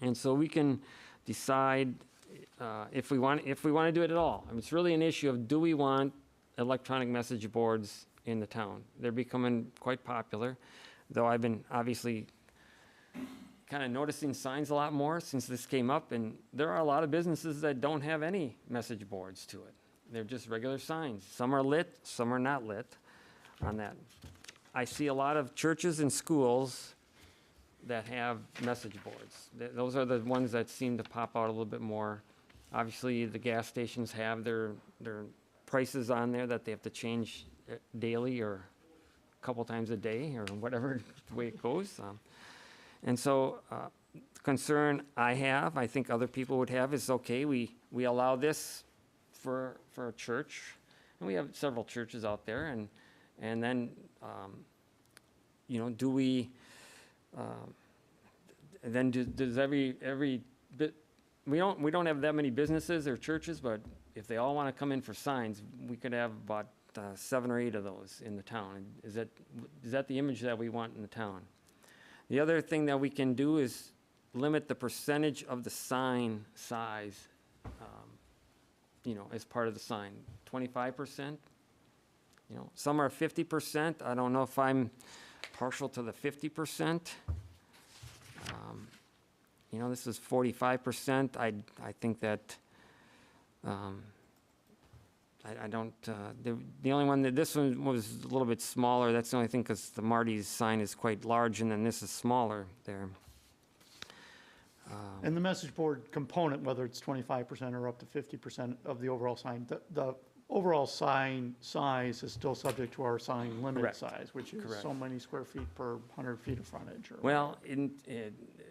And so we can decide if we want to do it at all. I mean, it's really an issue of, do we want electronic message boards in the town? They're becoming quite popular, though I've been obviously kind of noticing signs a lot more since this came up, and there are a lot of businesses that don't have any message boards to it. They're just regular signs. Some are lit, some are not lit on that. I see a lot of churches and schools that have message boards. Those are the ones that seem to pop out a little bit more. Obviously, the gas stations have their prices on there that they have to change daily or a couple times a day or whatever the way it goes. And so the concern I have, I think other people would have, is okay, we allow this for a church, and we have several churches out there, and then you know, do we then does every bit, we don't have that many businesses or churches, but if they all want to come in for signs, we could have about 7 or 8 of those in the town. Is that the image that we want in the town? The other thing that we can do is limit the percentage of the sign size, you know, as part of the sign. 25%, you know, some are 50%. I don't know if I'm partial to the 50%. You know, this is 45%. I think that, I don't, the only one, this one was a little bit smaller. That's the only thing, because the Marty's sign is quite large, and then this is smaller there. And the message board component, whether it's 25% or up to 50% of the overall sign, the overall sign size is still subject to our sign limit Correct. size, which is Correct. so many square feet per 100 feet of frontage or. Well,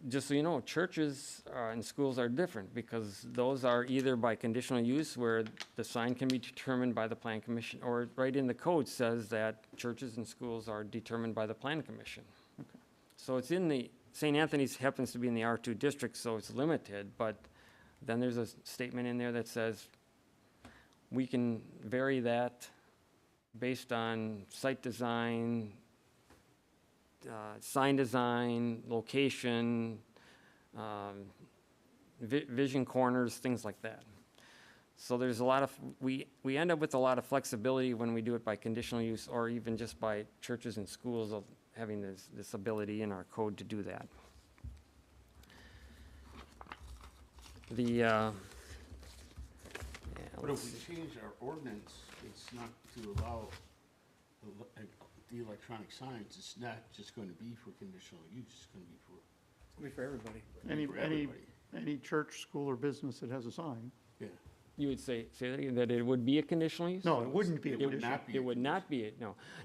just so you know, churches and schools are different, because those are either by conditional use, where the sign can be determined by the plan commission, or right in the code says that churches and schools are determined by the plan commission. So it's in the, St. Anthony's happens to be in the R2 district, so it's limited, but then there's a statement in there that says we can vary that based on site design, sign design, location, vision corners, things like that. So there's a lot of, we end up with a lot of flexibility when we do it by conditional use, or even just by churches and schools of having this ability in our code to do that. But if we change our ordinance, it's not to allow the electronic signs, it's not just going to be for conditional use, it's going to be for. It's gonna be for everybody. Any church, school, or business that has a sign. Yeah. You would say that again, that it would be a conditional use? No, it wouldn't be a It would conditional. not be. It would not be,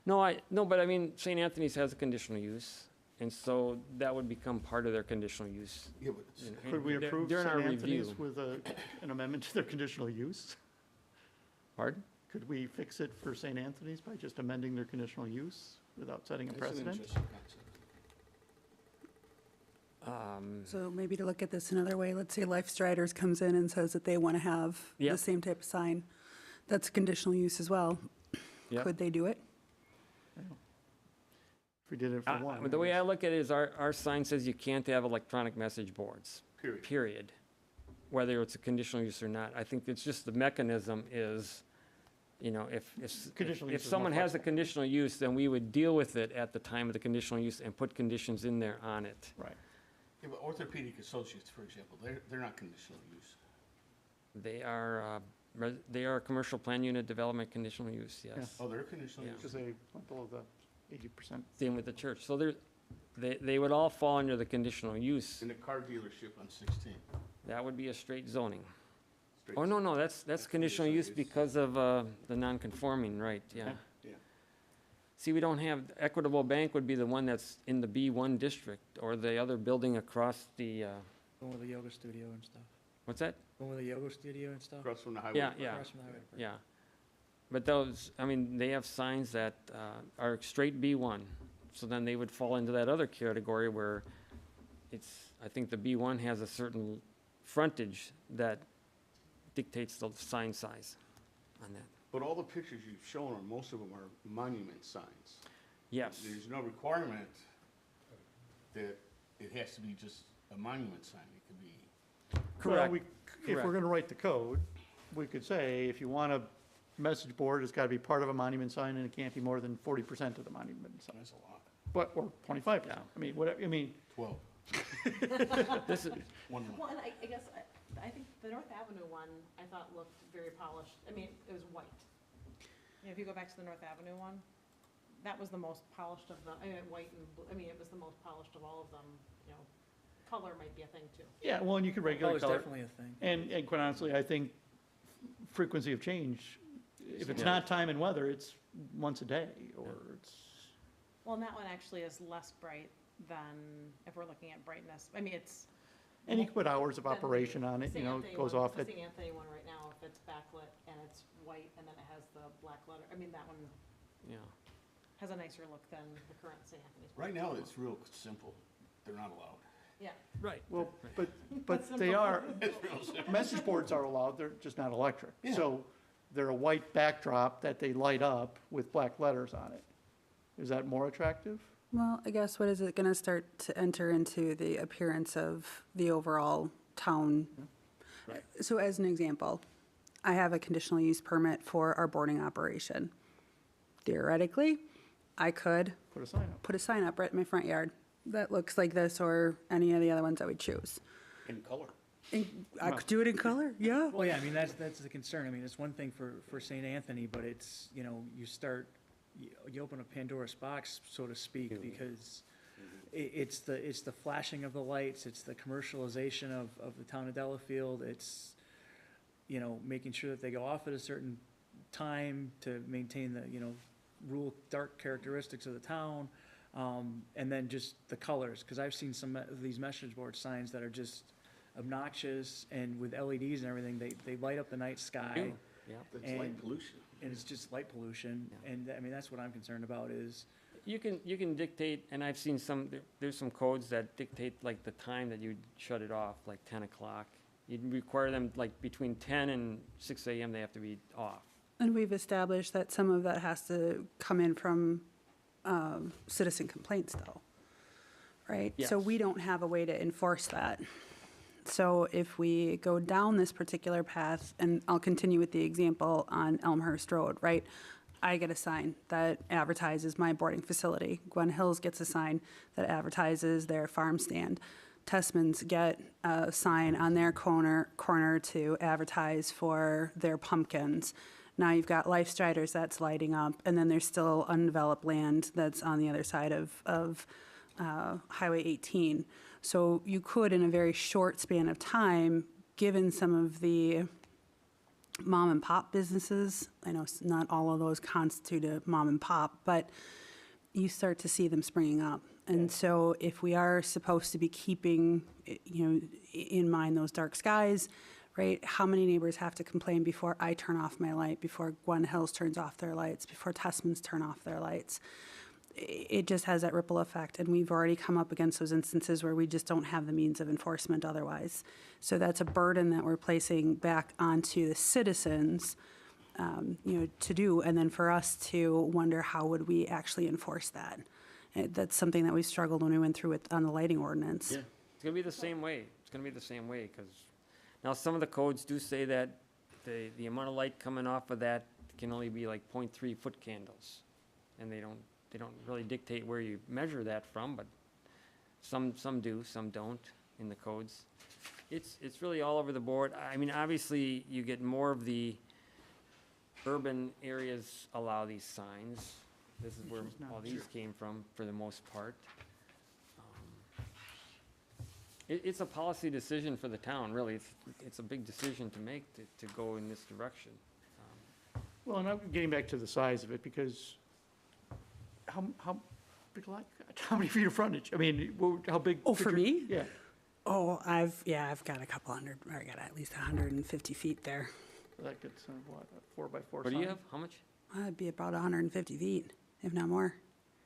no, but I mean, St. Anthony's has a conditional use, and so that would become part of their conditional use. Yeah, but it's. And Could we they're- approve they're in St. our Anthony's review. with an amendment to their conditional use? Pardon? Could we fix it for St. Anthony's by just amending their conditional use without setting a That's an precedent? interesting concept. So maybe to look at this another way, let's say Life Striders comes in and says that they want to have Yep. the same type of sign. That's conditional use as well. Yep. Could they do it? If we did it for one. The way I look at it is our sign says you can't have electronic message boards. Period. Period. Whether it's a conditional use or not. I think it's just the mechanism is, you know, Conditional use if is more someone has a flexible. conditional use, then we would deal with it at the time of the conditional use and put conditions in there on it. Right. Yeah, but Orthopedic Associates, for example, they're not conditional use. They are a commercial plan unit development conditional use, yes. Oh, they're conditional Yeah. use. Because they went below the 80%. Same with the church. So they would all fall under the conditional use. In the car dealership on 16. That would be a straight zoning. Straight Oh, no, that's conditional use use. because of the non-conforming, right, yeah. Yeah. See, we don't have, Equitable Bank would be the one that's in the B1 district, or the other building across the, Going with the yoga studio and stuff. what's that? Going with the yoga studio and stuff. Across from the highway. Yeah, yeah, Across from the highway department. yeah. But those, I mean, they have signs that are straight B1, so then they would fall into that other category where it's, I think the B1 has a certain frontage that dictates the sign size on that. But all the pictures you've shown, or most of them are monument signs. Yes, There's no requirement that it has to be just a monument sign. It could be. correct. Well, if we're going to write the code, we could say, if you want a message board, it's got to be part of a monument sign, and it can't be more than 40% of the monument sign. That's a lot. But, or 25%. Yeah. I mean, whatever, 12. This is, One month. Well, and I guess, I think the North Avenue one, I thought looked very polished. I mean, it was white. You know, if you go back to the North Avenue one, that was the most polished of the, I mean, white and blue, I mean, it was the most polished of all of them, you know. Color might be a thing too. yeah, well, and you could Oh, regulate it's color. definitely a thing. And quite honestly, I think frequency of change, if it's Yeah. not time and weather, it's once a day, or it's, Well, and that one actually is less bright than, if we're looking at brightness, I mean, it's. and you can put hours of than the operation on it, you St. know, Anthony it goes one- off the at, St. Anthony one right now, if it's backlit and it's white and then it has the black letter, I mean, that one yeah. has a nicer look than the current St. Anthony's. one. Right now, it's real simple. They're not allowed. Yeah. Right. well, but they are, message boards are allowed, they're just not electric. Yeah. So they're a white backdrop that they light up with black letters on it. Is that more attractive? Well, I guess what is it going to start to enter into the appearance of the overall town? Right. So as an example, I have a conditional use permit for our boarding operation. Theoretically, I could Put a sign up. put a sign up right in my front yard. that looks like this or any of the other ones I would choose. In color. I could do it in color, yeah. Well, yeah, I mean, that's the concern. I mean, it's one thing for St. Anthony, but it's, you know, you open a Pandora's box, so to speak, because it's the flashing of the lights, it's the commercialization of the town of Delafield, it's, you know, making sure that they go off at a certain time to maintain the, you know, rural dark characteristics of the town, and then just the colors, because I've seen some of these message board signs that are just obnoxious, and with LEDs and everything, they light up the night sky. Yeah. That's light pollution. And it's just light pollution, and I mean, that's what I'm concerned about is, You can dictate, and I've seen there's some codes that dictate like the time that you'd shut it off, like 10 o'clock. You'd require them, like between 10 and 6 a.m. they have to be off. And we've established that some of that has to come in from citizen complaints though, right? So Yes. we don't have a way to enforce that. So if we go down this particular path, and I'll continue with the example on Elmhurst Road, right? I get a sign that advertises my boarding facility. Gwen Hills gets a sign that advertises their farm stand. Tessman's get a sign on their corner to advertise for their pumpkins. Now you've got Life Striders that's lighting up, and then there's still undeveloped land that's on the other side of Highway 18. So you could, in a very short span of time, given some of the mom and pop businesses, I know not all of those constitute a mom and pop, but you start to see them springing up. And so if we are supposed to be keeping, you know, in mind those dark skies, right? How many neighbors have to complain before I turn off my light, before Gwen Hills turns off their lights, before Tessman's turn off their lights? It just has that ripple effect, and we've already come up against those instances where we just don't have the means of enforcement otherwise. So that's a burden that we're placing back onto the citizens, you know, to do, and then for us to wonder how would we actually enforce that. That's something that we struggled when we went through it on the lighting ordinance. Yeah. It's gonna be the same way. It's gonna be the same way, because now some of the codes do say that the amount of light coming off of that can only be like 0.3 foot candles. And they don't really dictate where you measure that from, but some do, some don't in the codes. It's really all over the board. I mean, obviously, you get more of the urban areas allow these signs. This is where all these came from, for the most part. It's a policy decision for the town, really. It's a big decision to make, to go in this direction. Well, and I'm getting back to the size of it, because how big lot, how many feet of frontage? I mean, how big? Oh, for me? Yeah. Oh, I've got a couple hundred, or I got at least 150 feet there. That gets, what, a 4x4 What do you sign? have? How much? I'd be about 150 feet, if not more.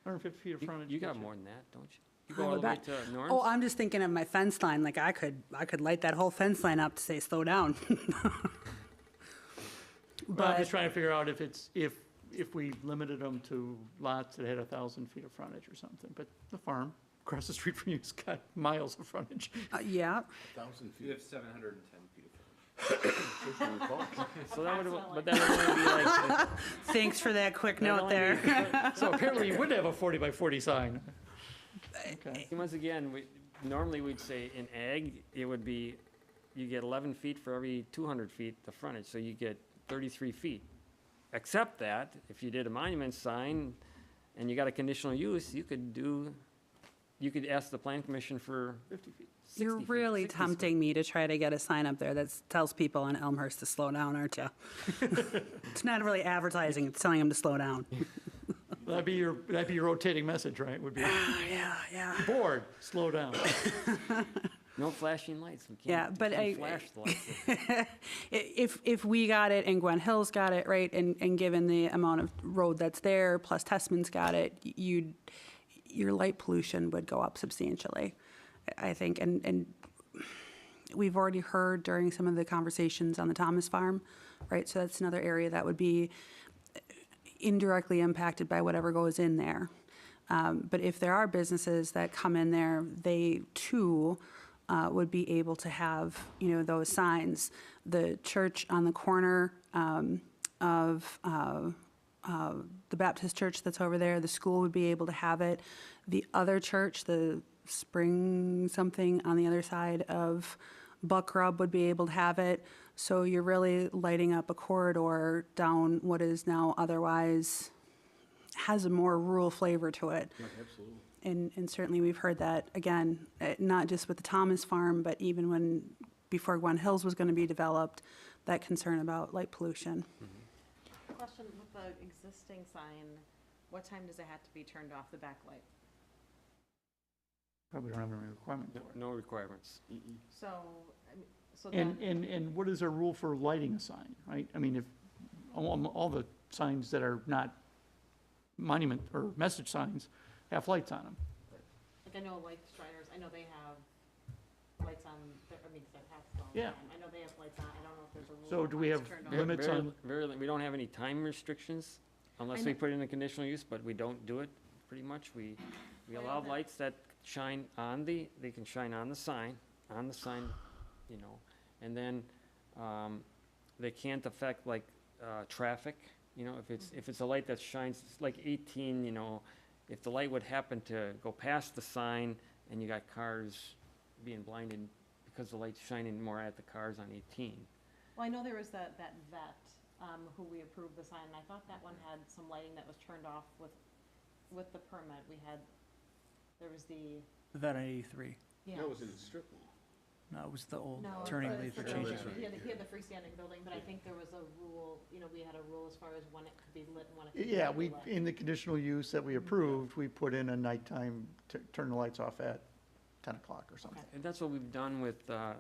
150 feet of frontage. You got gets more than that, don't you? You I go all would the way bet. to Norris? Oh, I'm just thinking of my fence line, like I could light that whole fence line up to say, slow down. Well, I'm just But, trying to figure out if we limited them to lots that had 1,000 feet of frontage or something, but the farm across the street from you's got miles of frontage. yeah, 1,000 You feet. have 710 feet of So that would, but that would only be like, thanks for that quick that'd note only there. So apparently you would have a 40 by 40 sign. Okay. once again, normally we'd say in ag, it would be, you get 11 feet for every 200 feet the frontage, so you get 33 feet. Except that, if you did a monument sign and you got a conditional use, you could ask the plan commission for 50 feet. 60 You're feet, really 60 tempting me to try to get a sign up there that tells people on Elmhurst to slow down, aren't you? It's not really advertising, it's telling them to slow down. That'd be your rotating message, right? Would be, Yeah. board, slow down. No flashing lights. We Yeah, can't, but we can't I- flash the lights. If we got it and Gwen Hills got it, right, and given the amount of road that's there, plus Tessman's got it, your light pollution would go up substantially, I think. And we've already heard during some of the conversations on the Thomas Farm, right? So that's another area that would be indirectly impacted by whatever goes in there. But if there are businesses that come in there, they too would be able to have, those signs. The church on the corner of the Baptist church that's over there, the school would be able to have it. The other church, the Spring something on the other side of Buck Rub would be able to have it. So you're really lighting up a corridor down what is now otherwise has a more rural flavor to it. Absolutely. And certainly we've heard that, again, not just with the Thomas Farm, but even before Gwen Hills was going to be developed, that concern about light pollution. Question, with the existing sign, what time does it have to be turned off, the backlight? Probably don't have any requirement for it. No requirements. So, I mean, so then, And what is our rule for lighting a sign, right? I mean, if, all the signs that are not monument or message signs have lights on them. like, I know Light Striders, I know they have lights on, I mean, 'cause I pass it all the Yeah. time. I know they have lights on, I don't know if there's a rule. So on do we when it's have turned Very- off. limits very- on- Very, we don't have any time restrictions unless I we know- put in a conditional use, but we don't do it, pretty much. We I know allow that- lights that shine on they can shine on the sign, you know, and then, they can't affect like, traffic, you know, if it's a light that shines, it's like 18, you know, if the light would happen to go past the sign and you got cars being blinded because the light's shining more at the cars on 18. Well, I know there was that vet, who we approved the sign, and I thought that one had some lighting that was turned off with the permit. There was the, That on 83. yeah. That was in the strip mall. No, it was the old No, turning it's leaf the for building. changing. He had the freestanding building, but I think there was a rule, you know, we had a rule as far as when it could be lit and when it could Yeah, not be we, lit. in the conditional use that we approved, we put in a nighttime, turn the lights off at 10 o'clock or something. And that's what we've done with the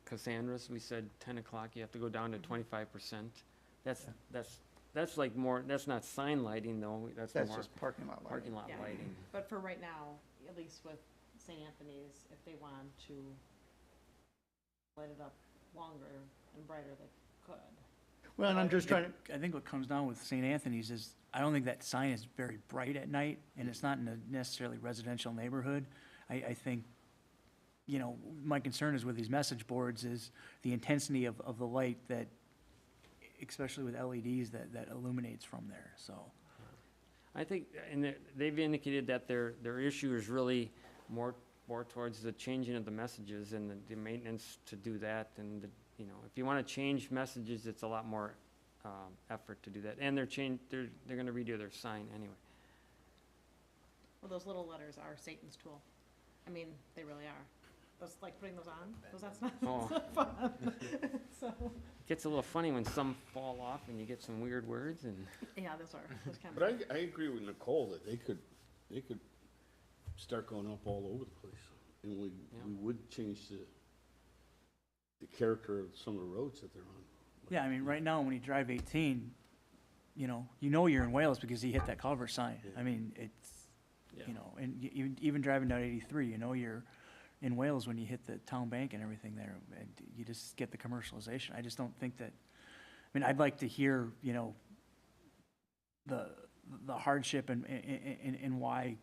Cassandras. We said 10 o'clock, you have to go down to 25%. That's like more, that's not sign lighting though, that's That's more just parking lot parking lighting. lot Yeah. lighting. But for right now, at least with St. Anthony's, if they want to light it up longer and brighter, they could. Well, and I'm just trying to, I think what comes down with St. Anthony's is, I don't think that sign is very bright at night, and it's not in a necessarily residential neighborhood. I think, you know, my concern is with these message boards is the intensity of the light that, especially with LEDs, that illuminates from there, so. I think, and they've indicated that their issue is really more towards the changing of the messages and the maintenance to do that. And, you know, if you want to change messages, it's a lot more effort to do that. And they're going to redo their sign anyway. Well, those little letters are Satan's tool. I mean, they really are. That's like putting those on, that's not, Oh. that's not fun. So, It gets a little funny when some fall off and you get some weird words and. yeah, those kind But of. I agree with Nicole that they could start going up all over the place. And we would change the character of some of the roads that they're on. Yeah, I mean, right now, when you drive 18, you know you're in Wales because you hit that culvert sign. I mean, it's, you know, and even driving down 83, you know you're in Wales when you hit the town bank and everything there, and you just get the commercialization. I just don't think that, I mean, I'd like to hear, you know, the hardship and why,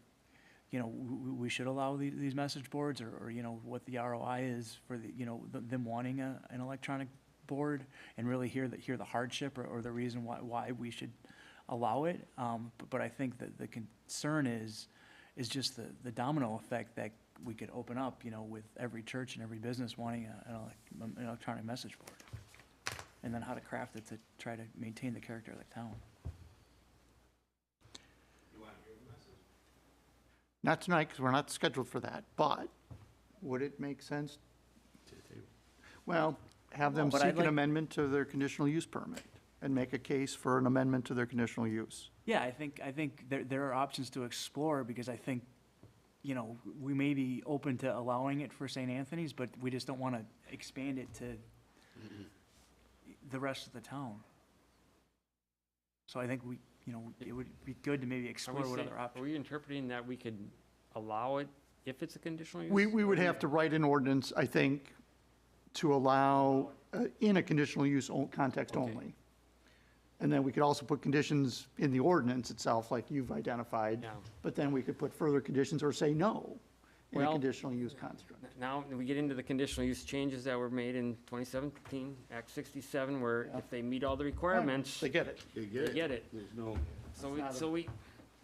you know, we should allow these message boards, or, you know, what the ROI is for the, you know, them wanting an electronic board, and really hear the hardship or the reason why we should allow it. But I think that the concern is just the domino effect that we could open up, you know, with every church and every business wanting an electronic message board. And then how to craft it to try to maintain the character of the town. not tonight, because we're not scheduled for that, but would it make sense? Well, have them No, but seek I'd an like- amendment to their conditional use permit and make a case for an amendment to their conditional use. Yeah, I think there are options to explore, because I think, you know, we may be open to allowing it for St. Anthony's, but we just don't want to expand it to the rest of the town. So I think it would be good to maybe explore what other Are options. we interpreting that we could allow it if it's a conditional use? We would have to write an ordinance, I think, to allow, in a conditional use context Okay. only. And then we could also put conditions in the ordinance itself, like you've identified. Yeah. But then we could put further conditions or say no in a Well- conditional use construct. Now, we get into the conditional use changes that were made in 2017, Act 67, where if they meet all the requirements, They get it. They they get it. There's no, So we,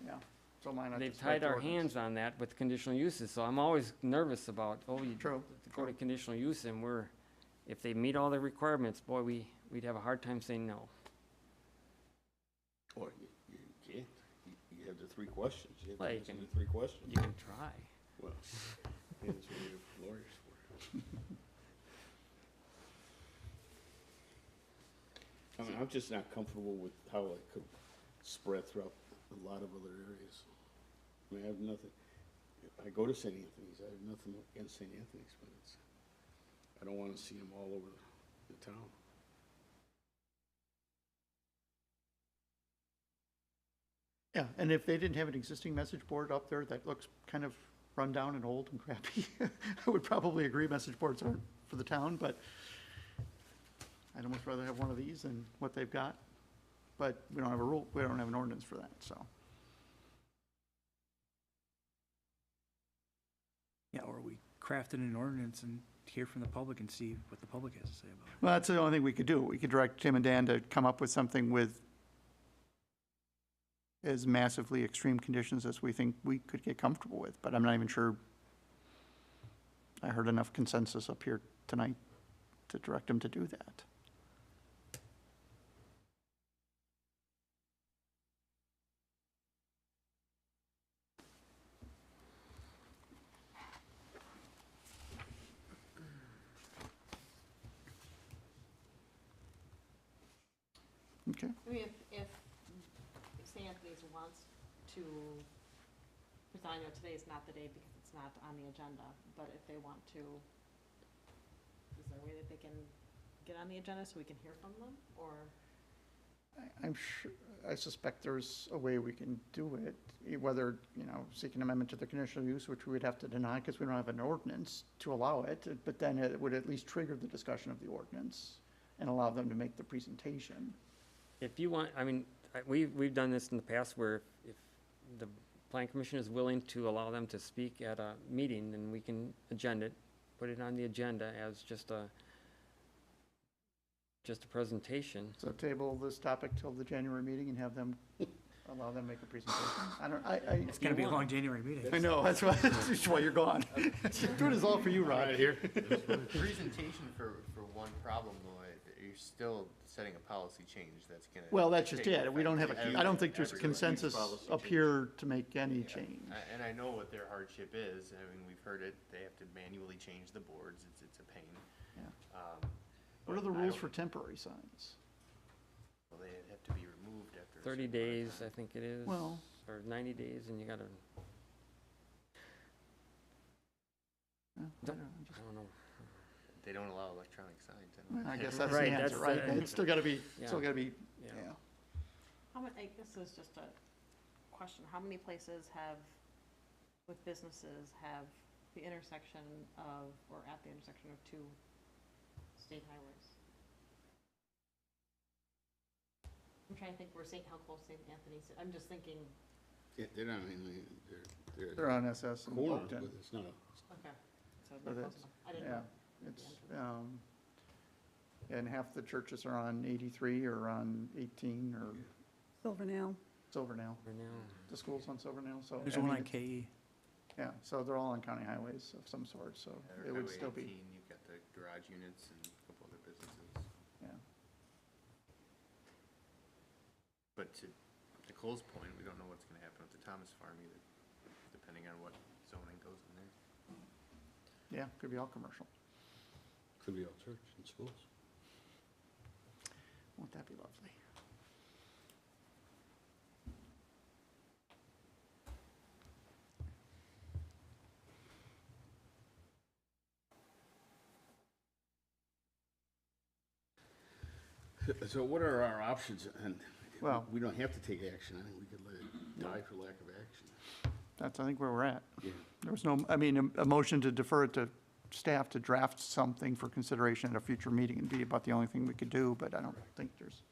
Yeah. So why not they've just write tied the our ordinance? hands on that with conditional uses, so I'm always nervous about, you True, go to conditional use, and if they meet all the requirements, boy, we'd have a hard time saying no. Or you can't. You have the three questions. You have Well, to you answer can- the three questions. You can try. Well, that's what we have lawyers for. I mean, I'm just not comfortable with how it could spread throughout a lot of other areas. I mean, I have nothing, I go to St. Anthony's, I have nothing against St. Anthony's, but it's, I don't wanna see them all over the town. Yeah, and if they didn't have an existing message board up there that looks kind of run down and old and crappy, I would probably agree message boards aren't for the town, but I'd almost rather have one of these than what they've got. But we don't have a rule, we don't have an ordinance for that, so. Yeah, or we crafted an ordinance and hear from the public and see what the public has to say about it. Well, that's the only thing we could do. We could direct Tim and Dan to come up with something with as massively extreme conditions as we think we could get comfortable with, but I'm not even sure I heard enough consensus up here tonight to direct them to do that. Okay. I mean, if St. Anthony's wants to, because I know today is not the day because it's not on the agenda, but if they want to, is there a way that they can get on the agenda so we can hear from them, or? I'm sure, I suspect there's a way we can do it, whether, seek an amendment to the conditional use, which we would have to deny because we don't have an ordinance to allow it, but then it would at least trigger the discussion of the ordinance and allow them to make the presentation. If you want, we've done this in the past where if the plan commission is willing to allow them to speak at a meeting, then we can agenda it, put it on the agenda as just a presentation. So table this topic till the January meeting and have them, allow them to make a presentation. It's gonna be a long January meeting. I know, that's why you're gone. Doing this all for you, Rod. here. Presentation for one problem though, you're still setting a policy change that's gonna. Well, that's just take it. We don't have effect I don't think there's a everywhere. consensus up here to make any change. And I know what their hardship is, we've heard it, they have to manually change the boards, it's a pain. Yeah. But What are the I rules don't- for temporary signs? Well, they have to be removed after. a 30 certain amount of days, time. I think it is, Well- or 90 days, and you gotta, Yeah, I don't know, I don't know. They don't allow electronic signs, I don't. I guess that's the Right, answer, that's right? the- It's still gotta be, Yeah. still gotta be, Yeah. yeah. How many, I guess this is just a question, how many places with businesses have the intersection of, or at the intersection of two state highways? I'm trying to think how close St. Anthony's, I'm just thinking, They're not, They're on SS and corners, Oakton. but it's not a, okay, so So they're close that's- enough, I didn't Yeah, know. it's, and half the churches are on 83 or on 18 or Silvernail. Silvernail. For now. The school's on Silvernail, so. There's I one mean, on KE. Yeah, so they're all on county highways of some sort, so it would Highway still be, 18, you've got the garage units and a couple other businesses. yeah. But to Nicole's point, we don't know what's gonna happen with the Thomas Farm either, depending on what zoning goes in there. Yeah, could be all commercial. could be all church and schools. Won't that be lovely? So what are our options? And Well- we don't have to take action. I think we could let it die for lack of action. That's, I think, where we're at. Yeah. There was no, a motion to defer it to staff to draft something for consideration at a future meeting would be about the only thing we could do, but I don't think there's,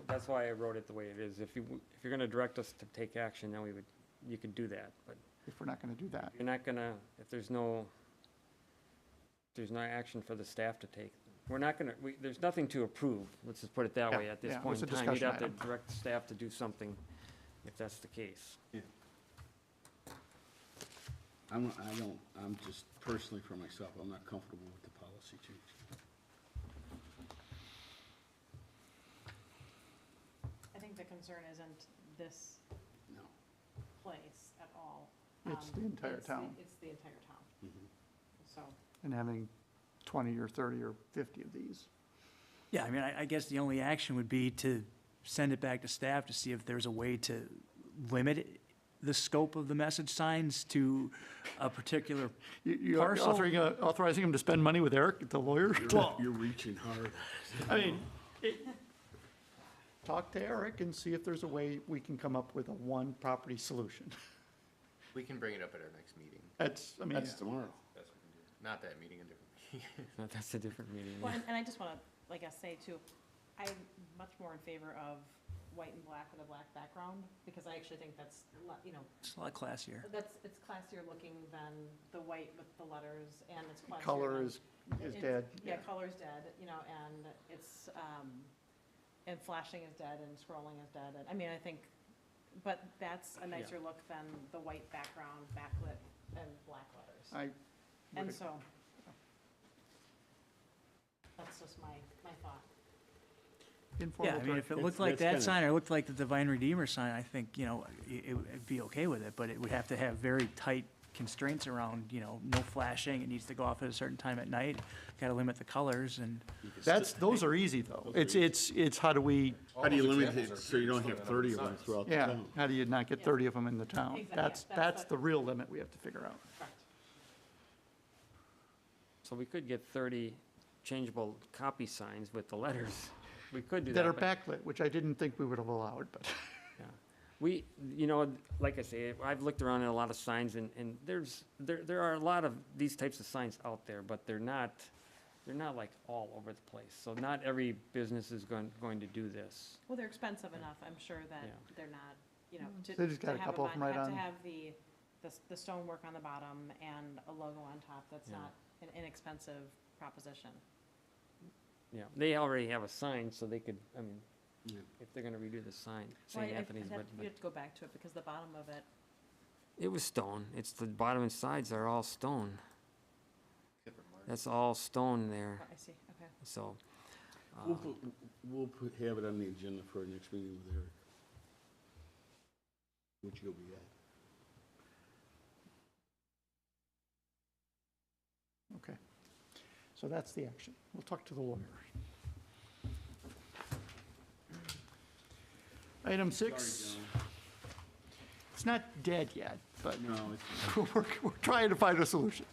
That's why I wrote it the way it is. If you're gonna direct us to take action, then you could do that, but if we're not gonna do that. you're not gonna, if there's no action for the staff to take, we're not gonna, there's nothing to approve, let's just put it that Yeah, way at this yeah, point it's in a time. You'd discussion have to item. direct the staff to do something if that's the case. I'm just personally for myself, I'm not comfortable with the policy change. I think the concern isn't this No. place at all. It's the entire town. It's the entire town. So, And having 20 or 30 or 50 of these. Yeah, I mean, I guess the only action would be to send it back to staff to see if there's a way to limit the scope of the message signs to a particular You're parcel. authorizing him to spend money with Eric, the lawyer? You're reaching hard. I mean, talk to Eric and see if there's a way we can come up with a one-property solution. We can bring it up at our next meeting. That's, I mean, That's tomorrow. That's what we can do. Not that meeting, a different meeting. No, that's a different meeting. well, and I just want to, like I say too, I'm much more in favor of white and black with a black background, because I actually think that's, It's a lot classier. it's classier looking than the white with the letters, and it's classier. color than- is it's- dead. Yeah, color's dead, and it's, and flashing is dead, and scrolling is dead, and, I mean, I think, but that's a nicer look than the white background, backlit, and black letters. I And would- so, that's just my thought. Yeah, informal I mean, if it That's- looked like that's that kinda- sign, or looked like the Divine Redeemer sign, I think, it'd be okay with it, but it would have to have very tight constraints around, no flashing, it needs to go off at a certain time at night, gotta limit the colors, and those are easy, though. It's how do we, How do you All those limit examples it are so you don't useful have and 30 of them undersized. throughout the yeah, town? how do you not get 30 of them in the town? Exactly, That's that's the real limit we have to figure out. Correct. So we could get 30 changeable copy signs with the letters. We could do that. That are but- backlit, which I didn't think we would have allowed, but. Yeah. We, like I say, I've looked around at a lot of signs, and there are a lot of these types of signs out there, but they're not like all over the place. So not every business is going to do this. Well, they're expensive enough, I'm sure that Yeah. they're not, to. They just got to a have couple of 'em right have on. To have the stonework on the bottom and a logo on top, that's Yeah. not an inexpensive proposition. Yeah, they already have a sign, so they could, I mean, Yeah. if they're gonna redo the sign, Well, St. Anthony's, I'd but have to go back to it, because the bottom of it, it was stone. It's the bottom and sides are all stone. Except for Mark. That's all stone there, I see, okay. so. Have it on the agenda for our next meeting with Eric. Which you'll be at. Okay. So that's the action. We'll talk to the lawyer. Item 6. It's not dead yet, but No, it's, we're trying to find a solution.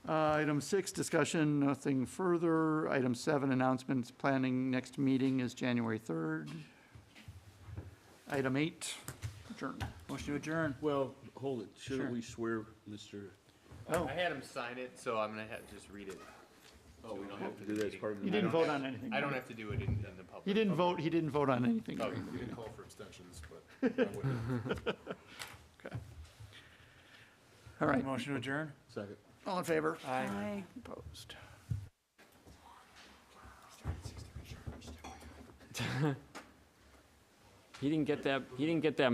Item 6, discussion, nothing further. Item 7, announcements, planning next meeting is January 3rd. Item 8, adjourn. motion to adjourn. well, hold it. Sure. Shouldn't we swear, Mr.? Oh, I had him sign it, so I'm gonna just read it. So we don't have to Do that as part of the you meeting? didn't vote on anything. I don't have to do it in the public. He didn't vote, he didn't vote on anything. Okay. You can call for abstentions, but I wouldn't. Okay. All right, Motion to adjourn? Second. all in favor? Aye. Opposed. He didn't get that